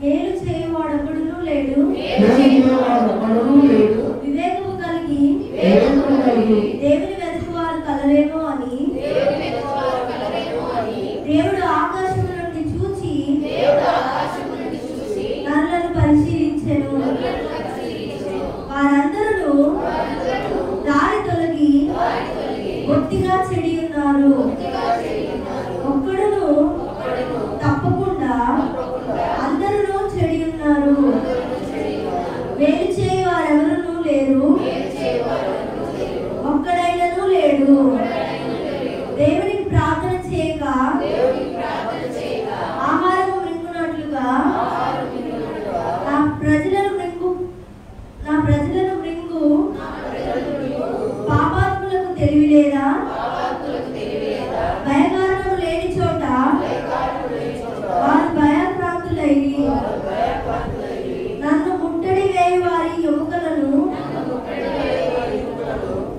మేలు చేయువాడొకడును లేడు. వివేకము కలిగి దేవుని వెతుకువారు కలరేమో అని దేవుడు ఆకాశము నుండి చూచి నరులను పరిశీలించెను. వారందరూ దారి తొలగి బొత్తిగా చెడి ఉన్నారు. ఒక్కడును తప్పకుండా అందరూ చెడి ఉన్నారు. మేలు చేయవారెవరూ లేరు, ఒక్కడైనను లేడు. దేవునికి ప్రార్థన చేయక ఆహారము మింగునట్లుగా నా ప్రజలను మృంగు పాపాత్ములకు తెలివిలేదా? భయకారణము లేని చోట వారు భయప్రాంతులై నన్ను ముట్టడి వేయి వారి ఎముకలను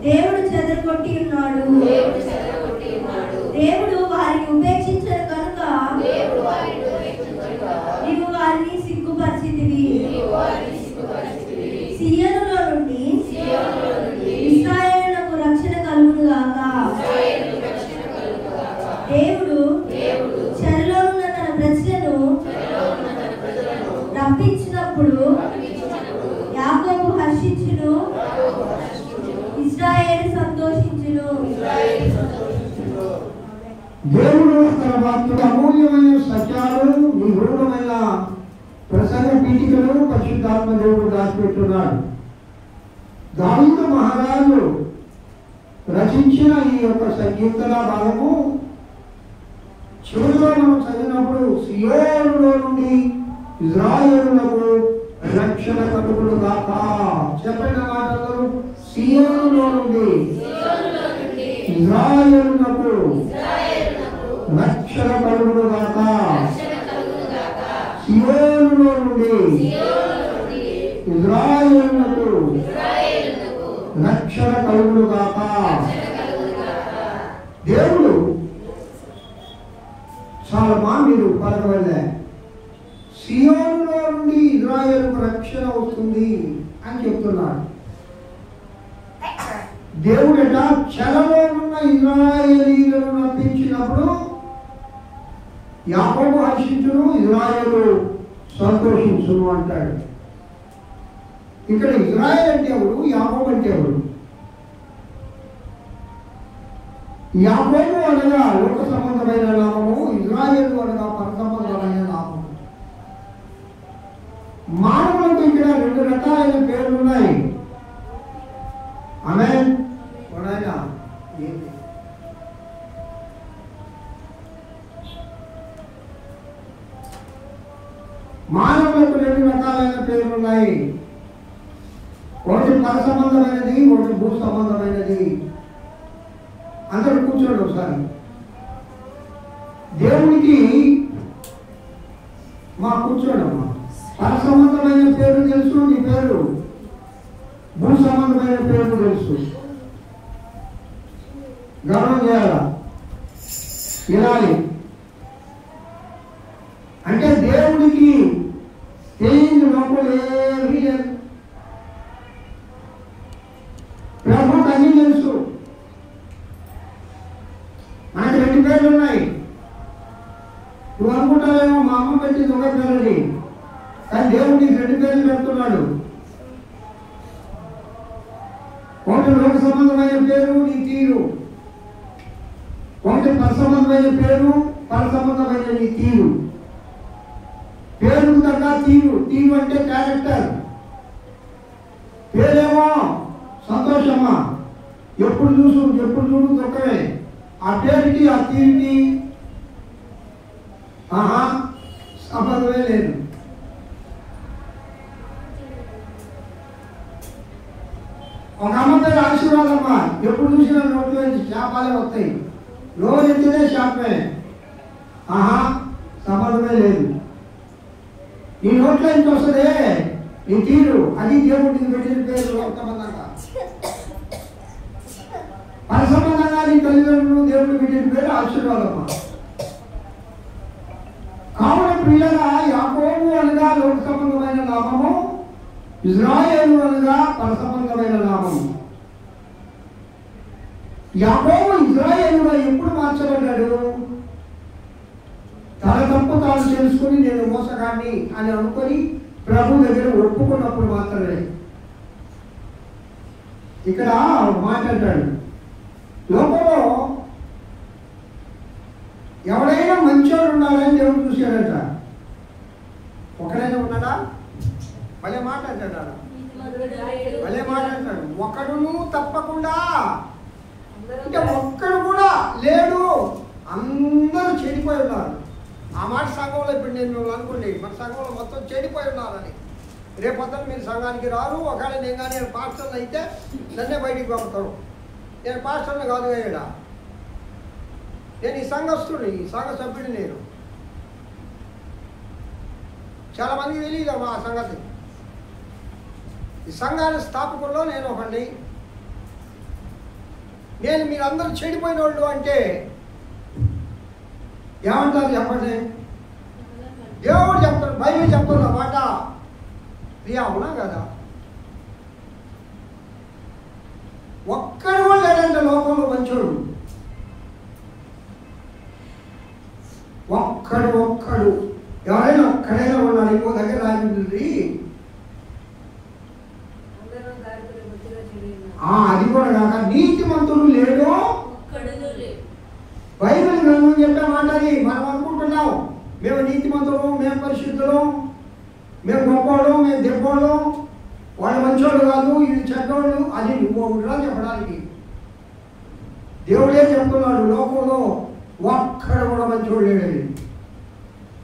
దేవుడు చెదరగొట్టి ఉన్నాడు. దేవుడు వారిని ఉపేక్షించను కనుక నీవు వారిని సిగ్గుపరిచితివి. సియోనులో నుండి ఇశ్రాయేలునకు రక్షణ కలుగును గాక. దేవుడు చెరలో ఉన్న తన ప్రజలను రప్పించినప్పుడు యాకోబు హర్షించును, ఇశ్రాయేలు సంతోషించును. దేవుడు తన భక్తుడు అమూల్యమైన సత్యాలు, నిగూఢమైన ప్రసంగ పీఠికలు పరిశుద్ధాత్మ దేవుడు దాచిపెట్టున్నాడు. దావీదు మహారాజు రచించిన ఈ యొక్క సంకీర్తన భాగము చివరిలో మనం చదివినప్పుడు సియోనులో నుండి ఇశ్రాయేలునకు రక్షణ కలుగును గాక. చెప్పిన మాటలు సియోనులో నుండి ఇశ్రాయేలునకు రక్షణ కలుగును గాక. సియోనులో నుండి ఇశ్రాయేలునకు రక్షణ కలుగును గాక. దేవుడు చాలా మీరు పలకవల్లే సియోనులో నుండి ఇశ్రాయేలుకు రక్షణ వస్తుంది అని చెప్తున్నాడు. దేవుడట చెరలో ఉన్న ఇశ్రాయేలీయులను రప్పించినప్పుడు యాకోబు హర్షించును, ఇశ్రాయేలు సంతోషించును అంటాడు. ఇక్కడ ఇశ్రాయేల్ అంటే ఎవరు, యాకోబు అంటే ఎవరు? యాకోబు అనగా లోక సంబంధమైన నామము, ఇశ్రాయేలు అనగా పర సంబంధమైన నామము. మానవులకు ఇక్కడ రెండు రకాలైన పేర్లు ఉన్నాయి. ఆమేన్. మానవులకు రెండు రకాలైన పేర్లు ఉన్నాయి. ఒకటి పర సంబంధమైనది, ఒకటి భూ సంబంధమైనది. అందరూ కూర్చోండి ఒకసారి. దేవునికి మా కూర్చోండమ్మా. పర సంబంధమైన పేరు తెలుసు, నీ పేరు. భూ సంబంధమైన పేరు తెలుసు. గమనం చేయాలా, వినాలి. అంటే దేవుడికి తెలియని లోపల ఏమీ లేదు. ప్రభుకి అన్నీ తెలుసు. మనకి రెండు పేర్లు ఉన్నాయి. నువ్వు అనుకుంటావేమో మా అమ్మ పెట్టింది ఒక పేరుని, కానీ దేవుడికి రెండు పేర్లు పెడుతున్నాడు. ఒకటి లోక సంబంధమైన పేరు, నీ తీరు. ఒకటి పర సంబంధమైన పేరు, పర సంబంధమైన నీ తీరు. పేరుకు తగ్గ తీరు. తీరు అంటే క్యారెక్టర్. పేరేమో సంతోషమా, ఎప్పుడు చూడు దుఃఖమే. ఆ పేరుకి ఆ తీరుకి సంబంధమే లేదు. ఒక అమ్మ పేరు ఆశీర్వాదమ్మా, ఎప్పుడు చూసినా నోట్లో నుంచి శాపాలే వస్తాయి. రోజు ఎత్తినే శాపమే. సంబంధమే లేదు. నీ నోట్లో నుంచి వస్తుందే నీ తీరు, అది దేవుడికి పెట్టిన పేరు. సంబంధంగా పర సంబంధంగా నీ తల్లిదండ్రులు దేవుడికి పెట్టిన పేరు ఆశీర్వాదమ్మా. కావున ప్రియులరా, యాకోబు అనగా లోక సంబంధమైన నామము, ఇజ్రాయేలు అనగా పర సంబంధమైన నామము. యాకోబు ఇజ్రాయేలుగా ఎప్పుడు మార్చబడ్డాడు? తన తప్పు తాను తెలుసుకుని నేను మోసగాన్ని అని అనుకొని ప్రభు దగ్గర ఒప్పుకున్నప్పుడు మాత్రమే. ఇక్కడ మాట అంటాడు, లోకంలో ఎవడైనా మంచోడు ఉండాలని దేవుడు చూశాడంట. ఒకడైనా ఉన్నాడా? భలే మాట అంటాడు, భలే మాట అంటాడు. ఒకడును తప్పకుండా, అంటే ఒక్కడు కూడా లేడు, అందరూ చెడిపోయి ఉన్నారు. ఆ మాట సంఘంలో ఇప్పుడు నేను మిమ్మల్ని అనుకోండి, మన సంఘంలో మొత్తం చెడిపోయి ఉన్నారని. రేపొద్దున మీరు సంఘానికి రారు. ఒకవేళ నేను కానీ నేను పాస్టర్ని అయితే నన్నే బయటికి పంపుతారు. నేను పాస్టర్ని కాదు కదా, నేను ఈ సంఘస్థుడు, ఈ సంఘ సభ్యుడు. నేను చాలామందికి తెలియదు మా సంగతి. ఈ సంఘాల స్థాపకుల్లో నేను ఒకటి. నేను మీరందరూ చెడిపోయిన వాళ్ళు అంటే ఏమంటారు చెప్పండి? దేవుడు చెప్తాడు, బైబిల్ చెప్తున్న మాట ప్రియా, అవునా కదా? ఒక్కడు కూడా లేడంటే లోకంలో మంచోడు. ఒక్కడు ఎవరైనా ఒక్కడైనా ఉన్నాడు. ఇంకో దగ్గర రాజుంది, అది కూడా కాక నీతిమంతుడు లేడు. బైబిల్ గ్రంథం చెప్పే మాట అది. మనం అనుకుంటున్నాం మేము నీతిమంతులు, మేము పరిశుద్ధులు, మేము గొప్పవాళ్ళు, మేము దెబ్బోళ్ళు, వాళ్ళు మంచోళ్ళు కాదు, ఇది చెడ్డోళ్ళు. అది నువ్వు ఒకటిలా చెప్పడానికి. దేవుడే చెప్తున్నాడు, లోకంలో ఒక్కడ కూడా మంచోడు లేడని.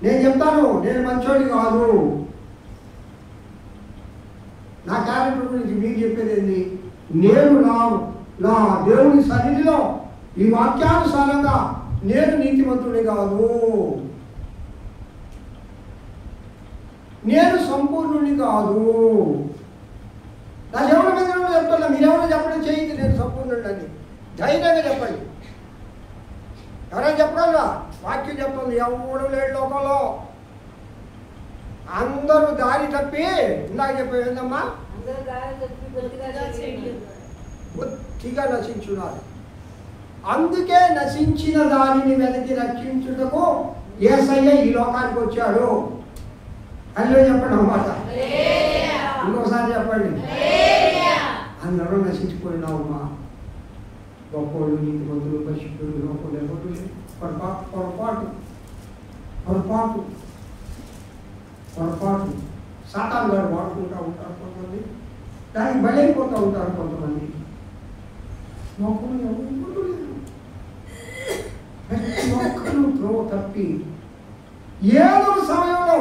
నేను చెప్తాను, నేను మంచోడి కాదు. నా క్యారెక్టర్ గురించి మీకు చెప్పేది ఏంటి? నేను నా దేవుని సన్నిధిలో ఈ వాక్యానుసారంగా నేను నీతిమంతుడి కాదు, నేను సంపూర్ణుని కాదు. నా దేవుని మీద చెప్తున్నా, మీరెవరో చెప్పడం చేయండి నేను సంపూర్ణుడు అని ధైర్యంగా చెప్పండి. ఎవరైనా చెప్పగలరా? వాక్యం చెప్తుంది, ఎవడు లేడు లోకంలో, అందరూ దారి తప్పి, ఇందాక చెప్పేది ఏందమ్మా, బొత్తిగా నశించున్నారు. అందుకే నశించిన దానిని వెనక్కి రక్షించుటకు యేసయ్య ఈ లోకానికి వచ్చాడు. అల్లో చెప్పండి అన్నమాట. ఇంకోసారి చెప్పండి. అందరూ నశించిపోయినావమ్మా. గొప్పలు, నీతిమంతులు, పరిశుద్ధులు, లోపలు ఎవరు లేదు. పొరపాటు సాతాను గారు వాడుకుంటూ ఉంటారు కొంతమంది, దానికి బలైపోతూ ఉంటారు కొంతమంది. లోకంలో ఎవరు లేదు. ప్రతి ఒక్కరూ త్రోవ తప్పి ఏదో సమయంలో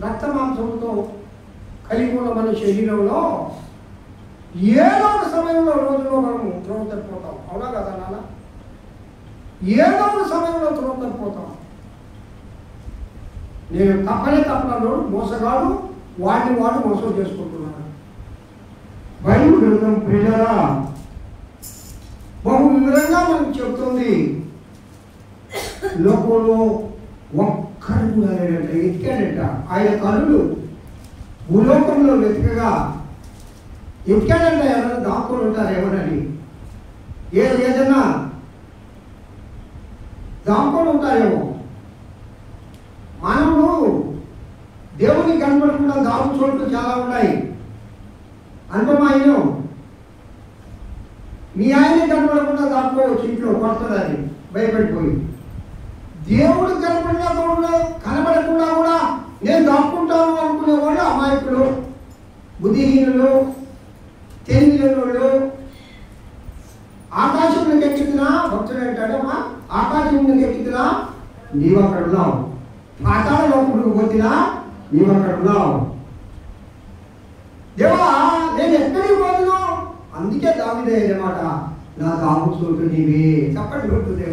రక్త మాంసంతో కలిగి ఉన్న మన శరీరంలో ఏదో ఒక సమయంలో రోజులో మనము త్రోవ తప్పిపోతాం. అవునా కదా నాన్న? ఏదో ఒక సమయంలో త్రోవ తప్పిపోతాం. నేను తప్పనాడు, మోసగాడు, వాడిని వాడు మోసం చేసుకుంటున్నాడు. బైబిల్ గ్రంథం ప్రియులారా బహు వివరంగా మనకు చెప్తుంది, లోకంలో ఒక్కడు కూడా లేడంట. ఎతికాడంట. ఆయన కనులు భూలోకంలో వెతకగా ఎతికాడంట. ఎవరైనా దాక్కుని ఉంటారు ఎవరని, ఏదైనా దాక్కుని ఉంటారేమో. మానవుడు దేవునికి కనపడకుండా దాగు చోట్లు చాలా ఉన్నాయి. అనుభవం మీ ఆయన కనపడకుండా దాక్కోవచ్చు, ఇంట్లో కొడతాడని భయపడిపోయి. దేవుడు కనపడకుండా కూడా నేను దాక్కుంటాను అనుకునేవాళ్ళు అమాయకులు, బుద్ధిహీనులు, తెలివిలేనోళ్ళు. ఆకాశంలోకి ఎక్కితున్నా భక్తుడు అంటాడమ్మా, ఆకాశంలోకి ఎక్కితున్నా నీవు అక్కడ ఉన్నావు, పాతాళ లోపలికి పోతినా నీవు అక్కడ ఉన్నావు. దేవా నేను ఎక్కడికి పోతున్నా? అందుకే దావీదు అన్నమాట, నా దాగు చోటు నీవే. చెప్పండి కొడుతుంది.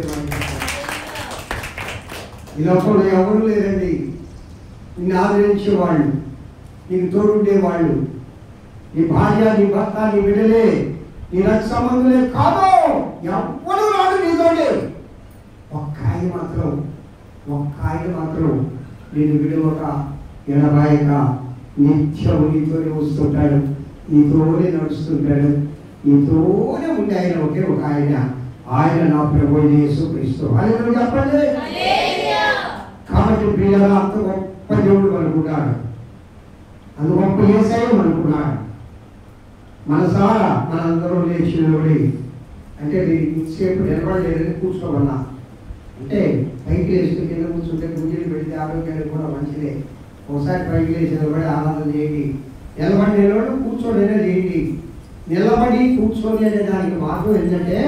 ఈ లోకంలో ఎవరు లేరండి నిన్ను ఆదరించేవాళ్ళు, నీకు తోడుండేవాళ్ళు. నీ భార్య, నీ భర్త, నీ బిడ్డలే, నీ రక్త సంబంధులే కాదు, ఎవ్వరూ రాడు నీతోటి. ఒక్క ఆయన మాత్రం నేను విడవక ఎడబాయక నిత్యం నీతోనే వస్తుంటాడు, నీతోనే నడుస్తుంటాడు, నీతోనే ఉండే ఆయన ఒకే ఒక ఆయన నా ప్రభువైన యేసుక్రీస్తు. హల్లెలూయా చెప్పండి. కాబట్టి ప్రియులారా, అంత గొప్ప దేవుడు అనుకున్నాడు, అంత గొప్ప యేసయ్య అనుకున్నాడు. మనసారా మనందరూ లేచి నిలబడి, అంటే ఇంతసేపు నిలబడలేదని కూర్చోమన్నా, అంటే పైకి లేచి కింద కూర్చుంటే గుంజలు పెడితే ఆరోగ్యానికి కూడా మంచిదే. ఒకసారి పైకి లేచి నిలబడి ఆనందం చేయండి. నిలబడి కూర్చోడైనా చేయండి. నిలబడి కూర్చొని అనే దానికి మార్గం ఏంటంటే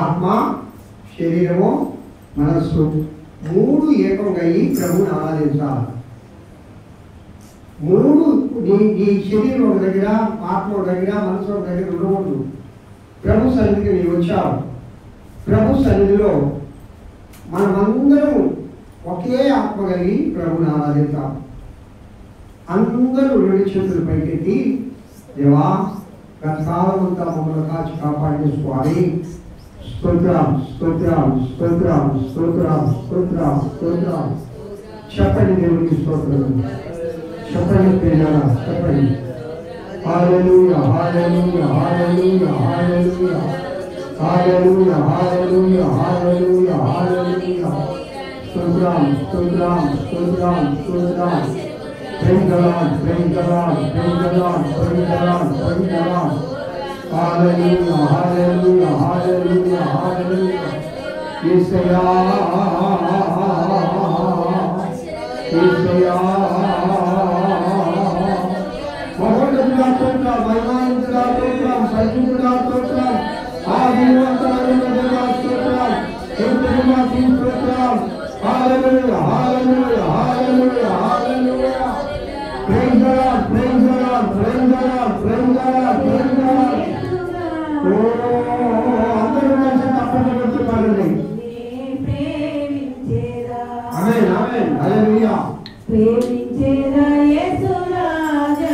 ఆత్మ, శరీరము, మనస్సు మూడు ఏకంగా అయ్యి ప్రభువుని ఆరాధించాలి. మూడు నీ శరీరం ఒక దగ్గర, ఆత్మ ఒక దగ్గర, మనసు ఒక దగ్గర ఉండకూడదు. ప్రభు సన్నిధికి నీవు వచ్చావు. ప్రభు సన్నిధిలో మనమందరం ఒకే ఆత్మ కలిగి ప్రభువుని ఆరాధించాం. అందరూ రెండు చేతులు పైకెత్తి, దేవా గత కాలమంతా మమ్మల్ని కాచి కాపాడిన స్వామి, స్తోత్రం స్తోత్రం స్తోత్రం స్తోత్రం స్తోత్రం స్తోత్రం. చెప్పండి దేవునికి స్తోత్రం, చెప్పండి ప్రియులారా, చెప్పండి. హల్లెలూయా హల్లెలూయా హల్లెలూయా హల్లెలూయా హల్లెలూయా హల్లెలూయా హల్లెలూయా హల్లెలూయా. స్తోత్రం స్తోత్రం స్తోత్రం స్తోత్రం. Praise the Lord, praise the Lord, praise the Lord, praise the Lord, praise the Lord. Hallelujah, hallelujah, hallelujah, hallelujah. Yesaya, Yesaya. Mahondaduga stotram, Mahimandaduga stotram, Sajjuduga stotram, Adivantaruga stotram, Enduga stotram. Hallelujah, hallelujah, hallelujah, hallelujah. Praise the Lord, praise the Lord, praise the Lord, praise the Lord, praise the Lord. Oh, అందరూ కలిసి తప్పకుండా చెప్తున్నారండి. ఆమేన్, ఆమేన్, హల్లెలూయా. ప్రేమించేదా యేసు రాజా,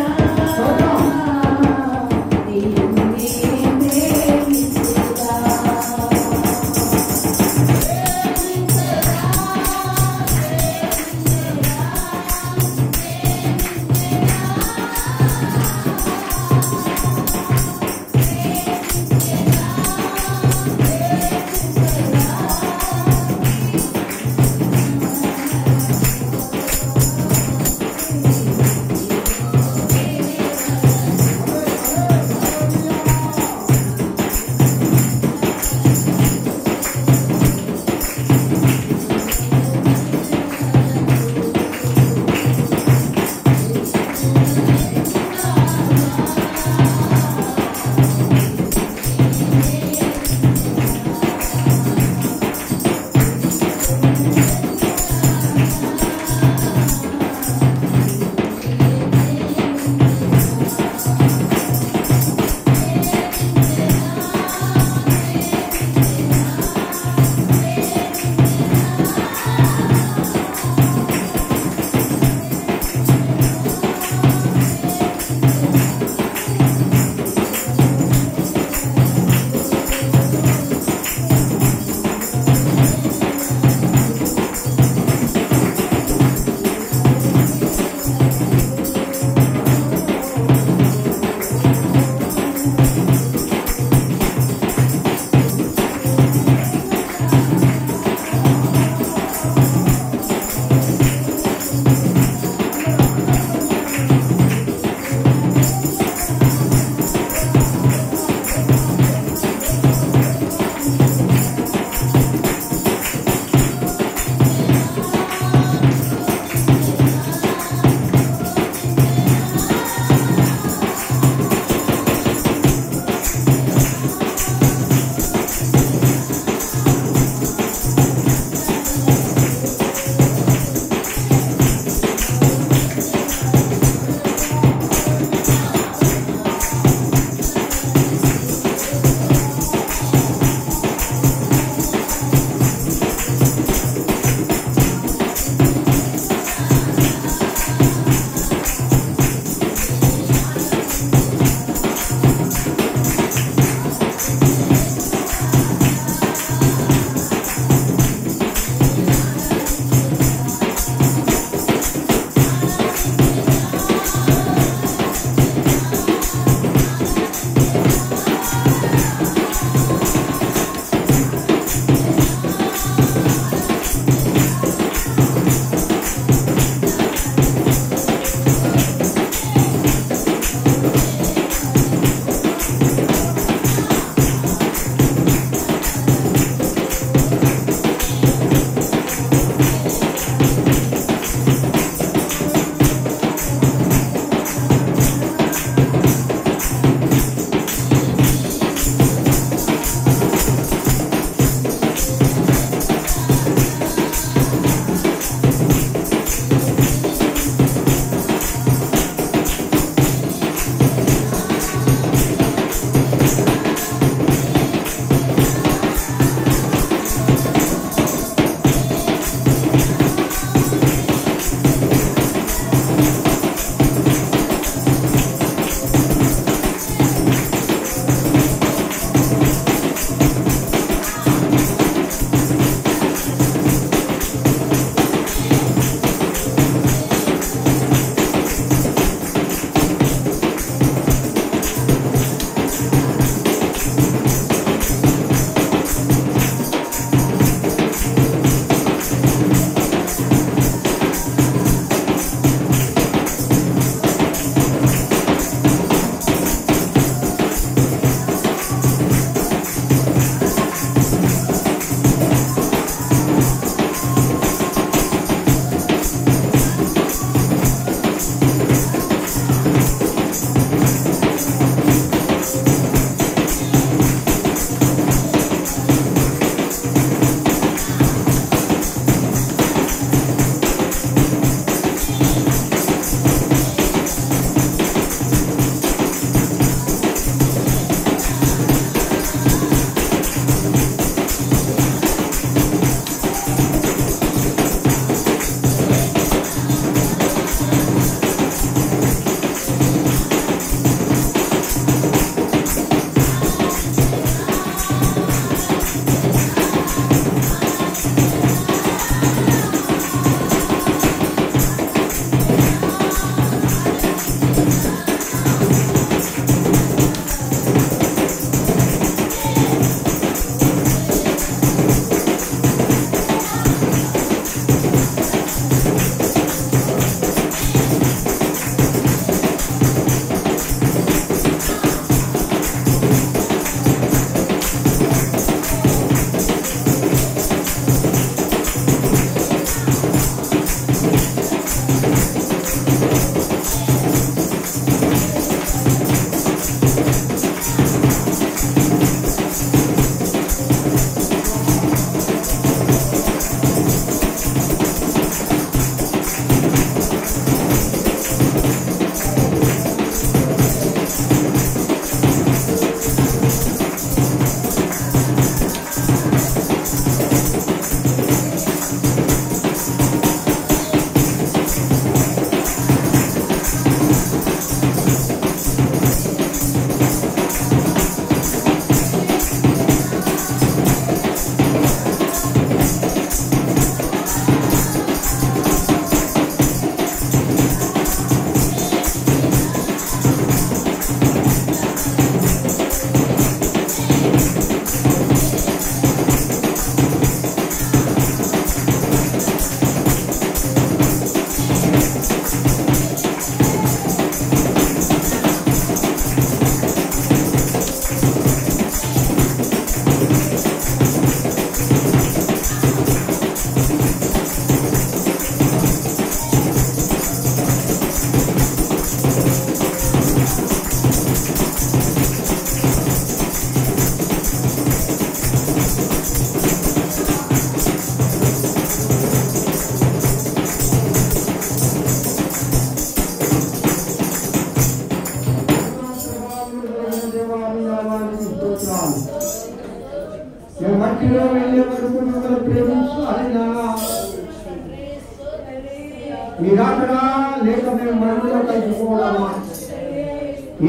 మీరాకడా లేక మేము మనలో కలిసిపోవడమా?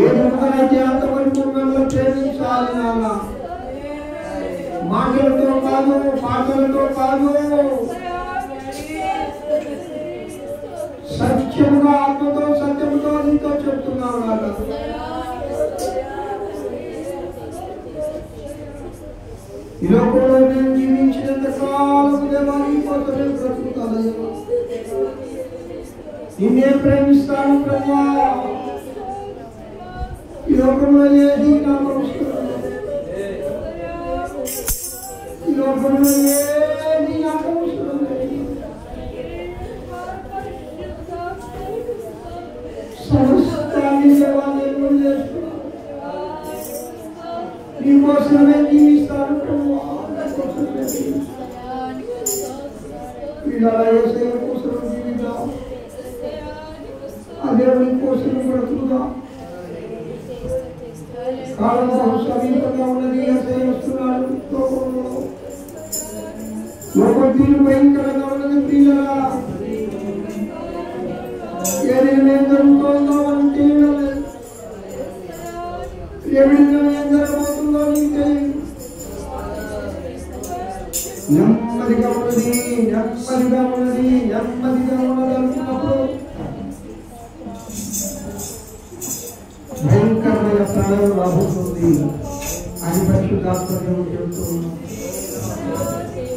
ఏ విధంగానైతే అంతవరకు మిమ్మల్ని ప్రేమించాలి నాన్న. మాటలతో కాదు, పాటలతో కాదు, సత్యముగా ఆత్మతో సత్యముతో నీతో చెప్తున్నావు నాన్న. ఈ లోకంలో నేను జీవించినంత కాలం దేవాన్ని కోసమే బ్రతుకుతాను. నిన్నే ప్రేమిస్తాను ప్రభువా. ఈ లోకంలో ఏది నాకు అవసరం లేదు. ఈ లోకంలో ఏది నాకు అవసరం లేదు. సమస్తాన్ని దేవాన్ని చేస్తున్నాను. నీకోసమే జీవిస్తాను ప్రభువా. ఇలా యేసయ్య కోసం జీవిద్దాం. అదే నీకోసం బ్రతుకుదాం. కాలం బహు సమీపంగా ఉన్నది. యేసయ్య వస్తున్నాడు. లోకం తీరు భయంకరంగా ఉన్నది. ప్రియులారా, ఏదైనా జరుగుతుందో మనం తెలియలేదు. ఏమైనా ఏం జరగబోతుందో నీకు తెలియదు. నెమ్మదిగా ఉన్నది, నెమ్మదిగా ఉన్నది, నెమ్మదిగా ఉన్నది అనుకున్నప్పుడు భయంకరమైన ప్రళయం రాబోతుంది అని పరిశుద్ధాత్మ దేవుడు చెబుతూ ఉన్నాడు.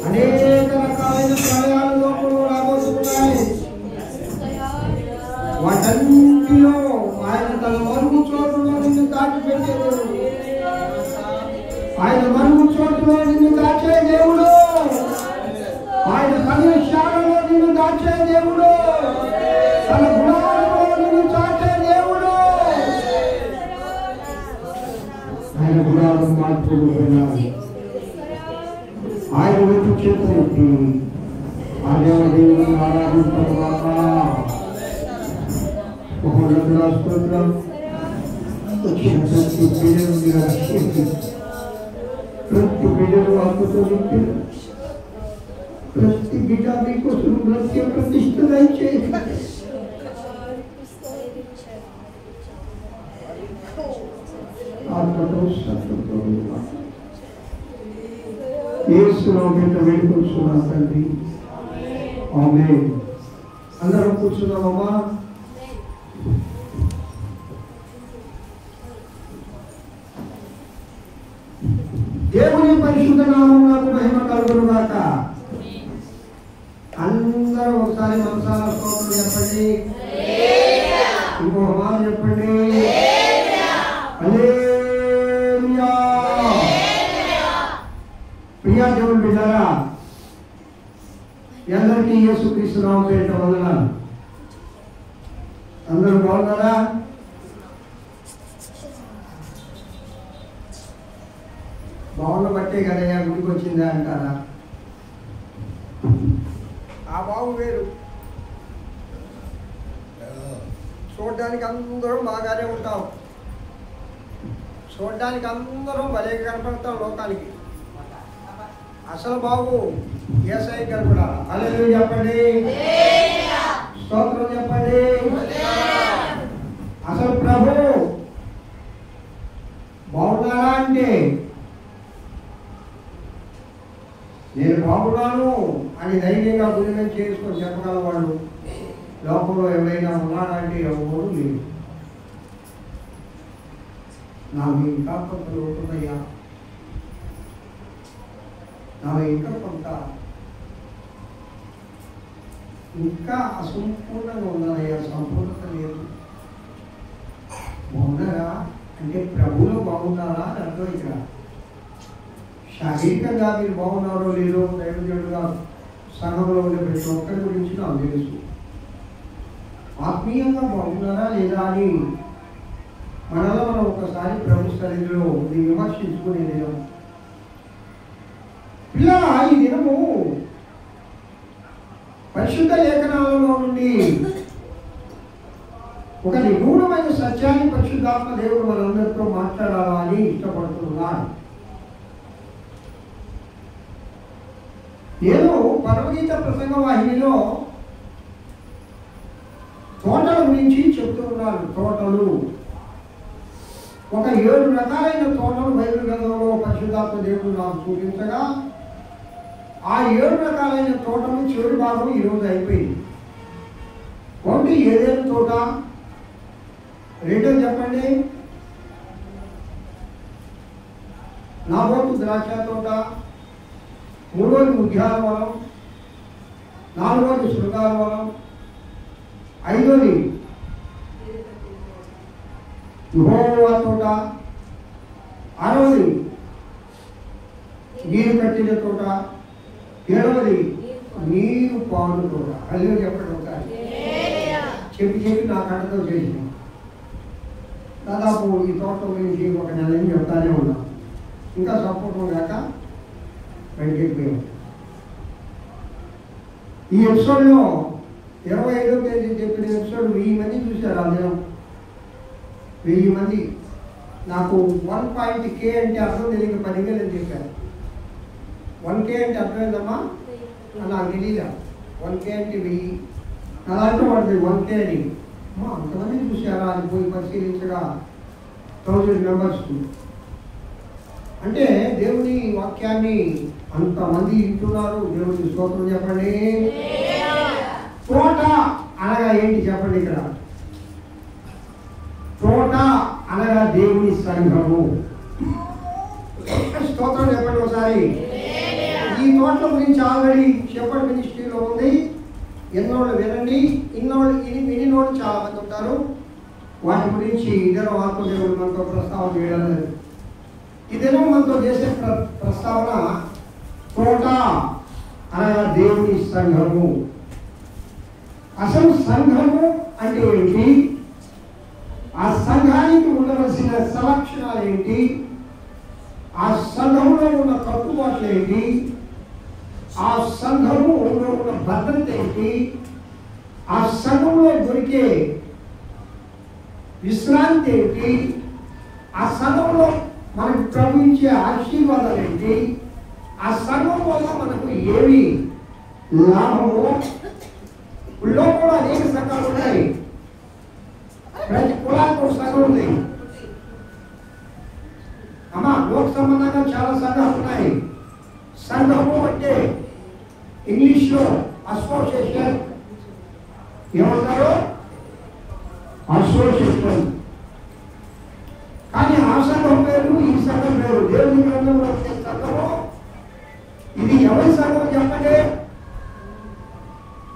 అనేక రకాలైన ప్రళయాలు లోపల రాబోతున్నాయి. వాటన్నిటిలో ఆయన తన మరుగు చోటులో నిన్ను దాచిపెట్టే దేవుడు. ఆయన మరుగు చోటులో నిన్ను దాచే దేవుడు. ఆయన తన శాలలో నిన్ను దాచే దేవుడు. తన గుణాలలో నిన్ను దాచే దేవుడు. ఆయన గుణాలను మార్చుకుంటున్నాడు. ఆయన వైపు చేతులెత్తి ఆ దేవుని ఆరాధించుకున్నాక స్తోత్రం. వచ్చిన ప్రతి బిడ్డను రక్షించి ప్రతి బిడ్డను ఆత్మతో నింపి ప్రతి బిడ్డ మీకోసం ప్రతి ప్రతిష్ఠ దయచేసి ఆత్మతో సత్యంతో యేసులో బిడ్డ వేడుకొచ్చున్నా తండ్రి. ఆమేన్. అందరం కూర్చున్నామమ్మా. దేవుని పరిశుద్ధ నామమునకు మహిమ కలుగును గాక. అందరూ ఒకసారి మనసారా స్తోత్రం చెప్పండి. ఇంకొక మాట చెప్పండి. హల్లెలూయా. ప్రియా దేవుని బిడ్డలారా, అందరికీ యేసుక్రీస్తు నామమున పేరిట వందనాలు. అందరూ బాగున్నారా? బావును బట్టే కదయ్యా గుడికి వచ్చిందా అంటారా? ఆ బావు వేరు. చూడడానికి అందరం బాగానే ఉంటాం. చూడడానికి అందరం భలే కనపడతాం లోకానికి. అసలు బాబు యేసయ్య కనపడాలి. హల్లెలూయా చెప్పండి. స్తోత్రం చెప్పండి. అసలు ప్రభు బాగున్నారా అంటే నేను బాగున్నాను అని ధైర్యంగా గురిగా చేసుకొని చెప్పగలవాడు లోకంలో ఎవరైనా ఉన్నాడంటే ఎవరు లేదు. నాకు ఇంకా కొంత లోటున్నాయా, నాకు ఇంకా కొంత ఇంకా అసంపూర్ణంగా ఉన్నానయ్యా, సంపూర్ణత లేదు. బాగున్నారా అంటే ప్రభువులో బాగున్నారా అని అర్థం. ఇక్కడ శారీరకంగా మీరు బాగున్నారో లేదో దైవజనుడుగా సంఘంలో ఉండే ప్రతి ఒక్కరి గురించి నాకు తెలుసు. ఆత్మీయంగా బాగున్నారా లేదా అని మనలో మనం ఒకసారి ప్రభు సన్నిధిలో విమర్శించుకునే దినం. ఇలా ఈ దినము పరిశుద్ధ లేఖనాలలో నుండి ఒక నిగూఢమైన సత్యాన్ని పరిశుద్ధాత్మ దేవుడు మనందరితో మాట్లాడాలని ఇష్టపడుతున్నాడు. నేను పరమగీత ప్రసంగ వాహినిలో ఉన్నారు తోటలు. ఒక 7 రకాలైన తోటలు బైబిల్ గ్రంథంలో పరిశుద్ధాత్మ దేవుడు నాకు చూపించగా ఆ 7 రకాలైన తోటలు చివరి భాగం ఈరోజు అయిపోయింది. ఒకటి ఏదైనా తోట, రెండో చెప్పండి నాబోతు ద్రాక్ష తోట, మూడోది ఉద్యానవనం, నాలుగోది శృంగారవనం, ఐదోది యెహోవా తోట, ఆరవది నీరు కట్టిన తోట, ఏడవది నీరు పాడు తోట. అదే చెప్పండి ఒకసారి. చెప్పి నా కళ్ళతో చేసిన దాదాపు ఈ తోట గురించి ఒక నెల నుంచి చెప్తానే ఉన్నాం. ఇంకా సపోర్ట్ కాక వెంటైపోయాం. ఈ ఎపిసోడ్లో 25వ తేదీ చెప్పిన ఎపిసోడ్ 1000 మంది చూశారు. ఆ దినం 1000 మంది. నాకు 1.K అంటే అర్థం తెలియక 10,000 అని చెప్పారు. 1K అంటే అర్థమైందమ్మా? నాకు తెలియదా. 1K అంటే 1000. అలాంటి పడుతుంది 1K అని. అంతమంది చూసారా అని పోయి పరిశీలించగా 1000 మెంబర్స్. అంటే దేవుని వాక్యాన్ని అంతమంది వింటున్నారు. దేవుని స్తోత్రం చెప్పండి. తోట అనగా ఏంటి చెప్పండి. ఇక్కడ తోట అనగా దేవుని సంఘము. స్తోత్రం చెప్పండి ఒకసారి. ఈ తోటల గురించి ఆల్రెడీ షెపర్డ్ మినిస్ట్రీలో ఉంది. ఎన్నోళ్ళు వినండి. వినినోళ్ళు చాలా మంది ఉంటారు. వాటి గురించి ఇద్దరు ఆత్మదేవుడు మనతో ప్రస్తావన చేయడం లేదు. ఇదేమో మనతో చేసే ప్రస్తావన తోట అనగా దేవుని సంఘము. అసలు సంఘము అంటే ఏంటి? ఆ సంఘానికి ఉండవలసిన సలక్షణాలు ఏంటి? ఆ సంఘంలో ఉన్న కట్టుబాట్లు ఏంటి? ఆ సంఘంలో ఉన్న భద్రత ఏంటి? ఆ సంఘంలో దొరికే విశ్రాంతి ఏంటి? ఆ సంఘంలో మనకు ప్రవహించే ఆశీర్వాదాలు ఏంటి? ఆ సంఘం వల్ల మనకు ఏమి లాభము? ఊళ్ళో కూడా అనేక సంఘాలు ఉన్నాయి. ప్రతి కులానికి ఒక సంఘం ఉంది. అమ్మా లోక సంబంధంగా చాలా సంఘాలు ఉన్నాయి. సంఘము అంటే ఇంగ్లీష్లో అసోసియేషన్. ఏమంటారు? అసోసియేషన్. కానీ ఆ సంఘం పేరు, ఈ సంఘం పేరు. దేవుని గ్రంథంలో వచ్చే సంఘము ఇది ఎవరి సంఘం చెప్పండి.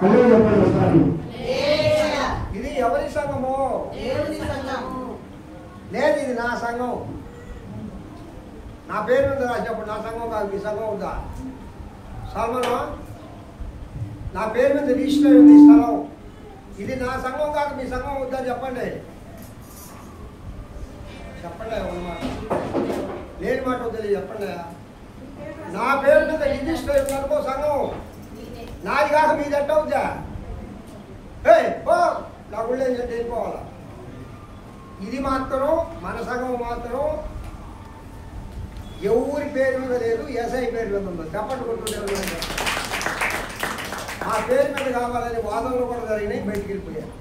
అదే చెప్పండి ఒకసారి. ఇది ఎవరి సంఘము? లేదు, ఇది నా సంఘం. నా పేరు ఉందా చెప్పండి. నా సంఘం కాదు, మీ సంఘం ఉందా? సల్మాను, నా పేరు మీద రిజిస్టర్ ఉంది ఈ స్థలం. ఇది నా సంఘం కాదు, మీ సంఘం వద్దా చెప్పండి. చెప్పండి మాట లేని మాట వద్దు చెప్పండి. నా పేరు మీద రిజిస్టర్ అనుకో సంఘం. నాది కాక మీది ఎట్ట అవుద్దా? నా గుళ్ళే వెళ్ళిపోవాలా. ఇది మాత్రం మన సంఘం మాత్రం ఎవరి పేరు మీద లేదు, ఎస్ఐ పేరు మీద ఉంది. చెప్పండి కొట్టుకుంటే ఆ పేరు మీద కావాలని వాదనలు కూడా జరిగినాయి, బయటికి వెళ్ళిపోయారు.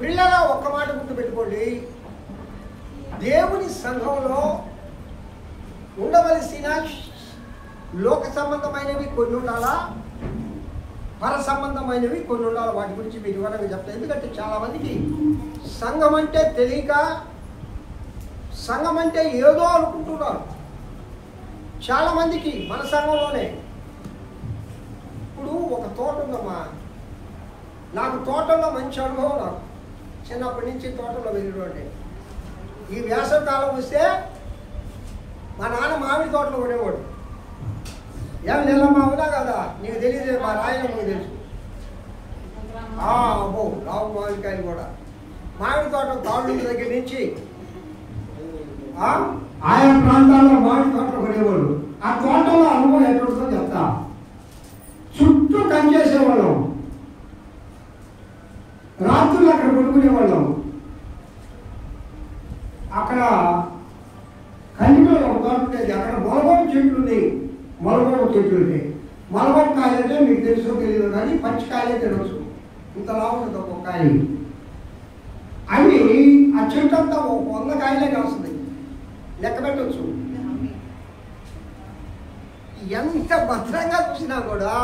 పిల్లలా ఒక్క మాట గుర్తుపెట్టుకోండి. దేవుని సంఘంలో ఉండవలసిన లోక సంబంధమైనవి కొన్ని ఉండాలా, పర సంబంధమైనవి కొన్ని ఉండాలి. వాటి గురించి మీరు వివరంగా చెప్తాను. ఎందుకంటే చాలామందికి సంఘం అంటే తెలియక సంఘం అంటే ఏదో అనుకుంటున్నారు. చాలామందికి మన సంఘంలోనే ఇప్పుడు ఒక తోట ఉందమ్మా. నాకు తోటలో మంచి అనుభవం. నాకు చిన్నప్పటి నుంచి తోటలో వెళ్ళినోండి. ఈ వేసవికాలం వస్తే మా నాన్న మామిడి తోటలో కొనేవాడు. ఏమి నెలమ్మా అవునా కదా? నీకు తెలియదు, మా రాయనమ్మకు తెలుసు. అబ్బో రావు మామిడికాయలు కూడా. మామిడి తోట కాళ్ళు దగ్గర నుంచి ఆయా ప్రాంతాల్లో మామిడి తోటలు కొనేవాడు. ఆ తోటలో అనుభవం ఎక్కడితో చెప్తా. చుట్టూ కంచేసేవాళ్ళం. రాత్రులు అక్కడ పడుకునేవాళ్ళం. అక్కడ కంటిలో ఒక తోట ఉండేది. అక్కడ మొలగోపు చెట్లు ఉన్నాయి. మొలగోపు చెట్లు ఉంటాయి. మొలగోపు కాయలంటే మీకు తెలుసో తెలియదు కానీ పచ్చికాయలే తినవచ్చు. ఇంతలా ఉంటుంది ఒక్కొక్క కాయ. చెట్టు అంతా 100 కాయలే కాస్తుంది, లెక్క పెట్టవచ్చు. ఎంత భద్రంగా చూసినా కూడా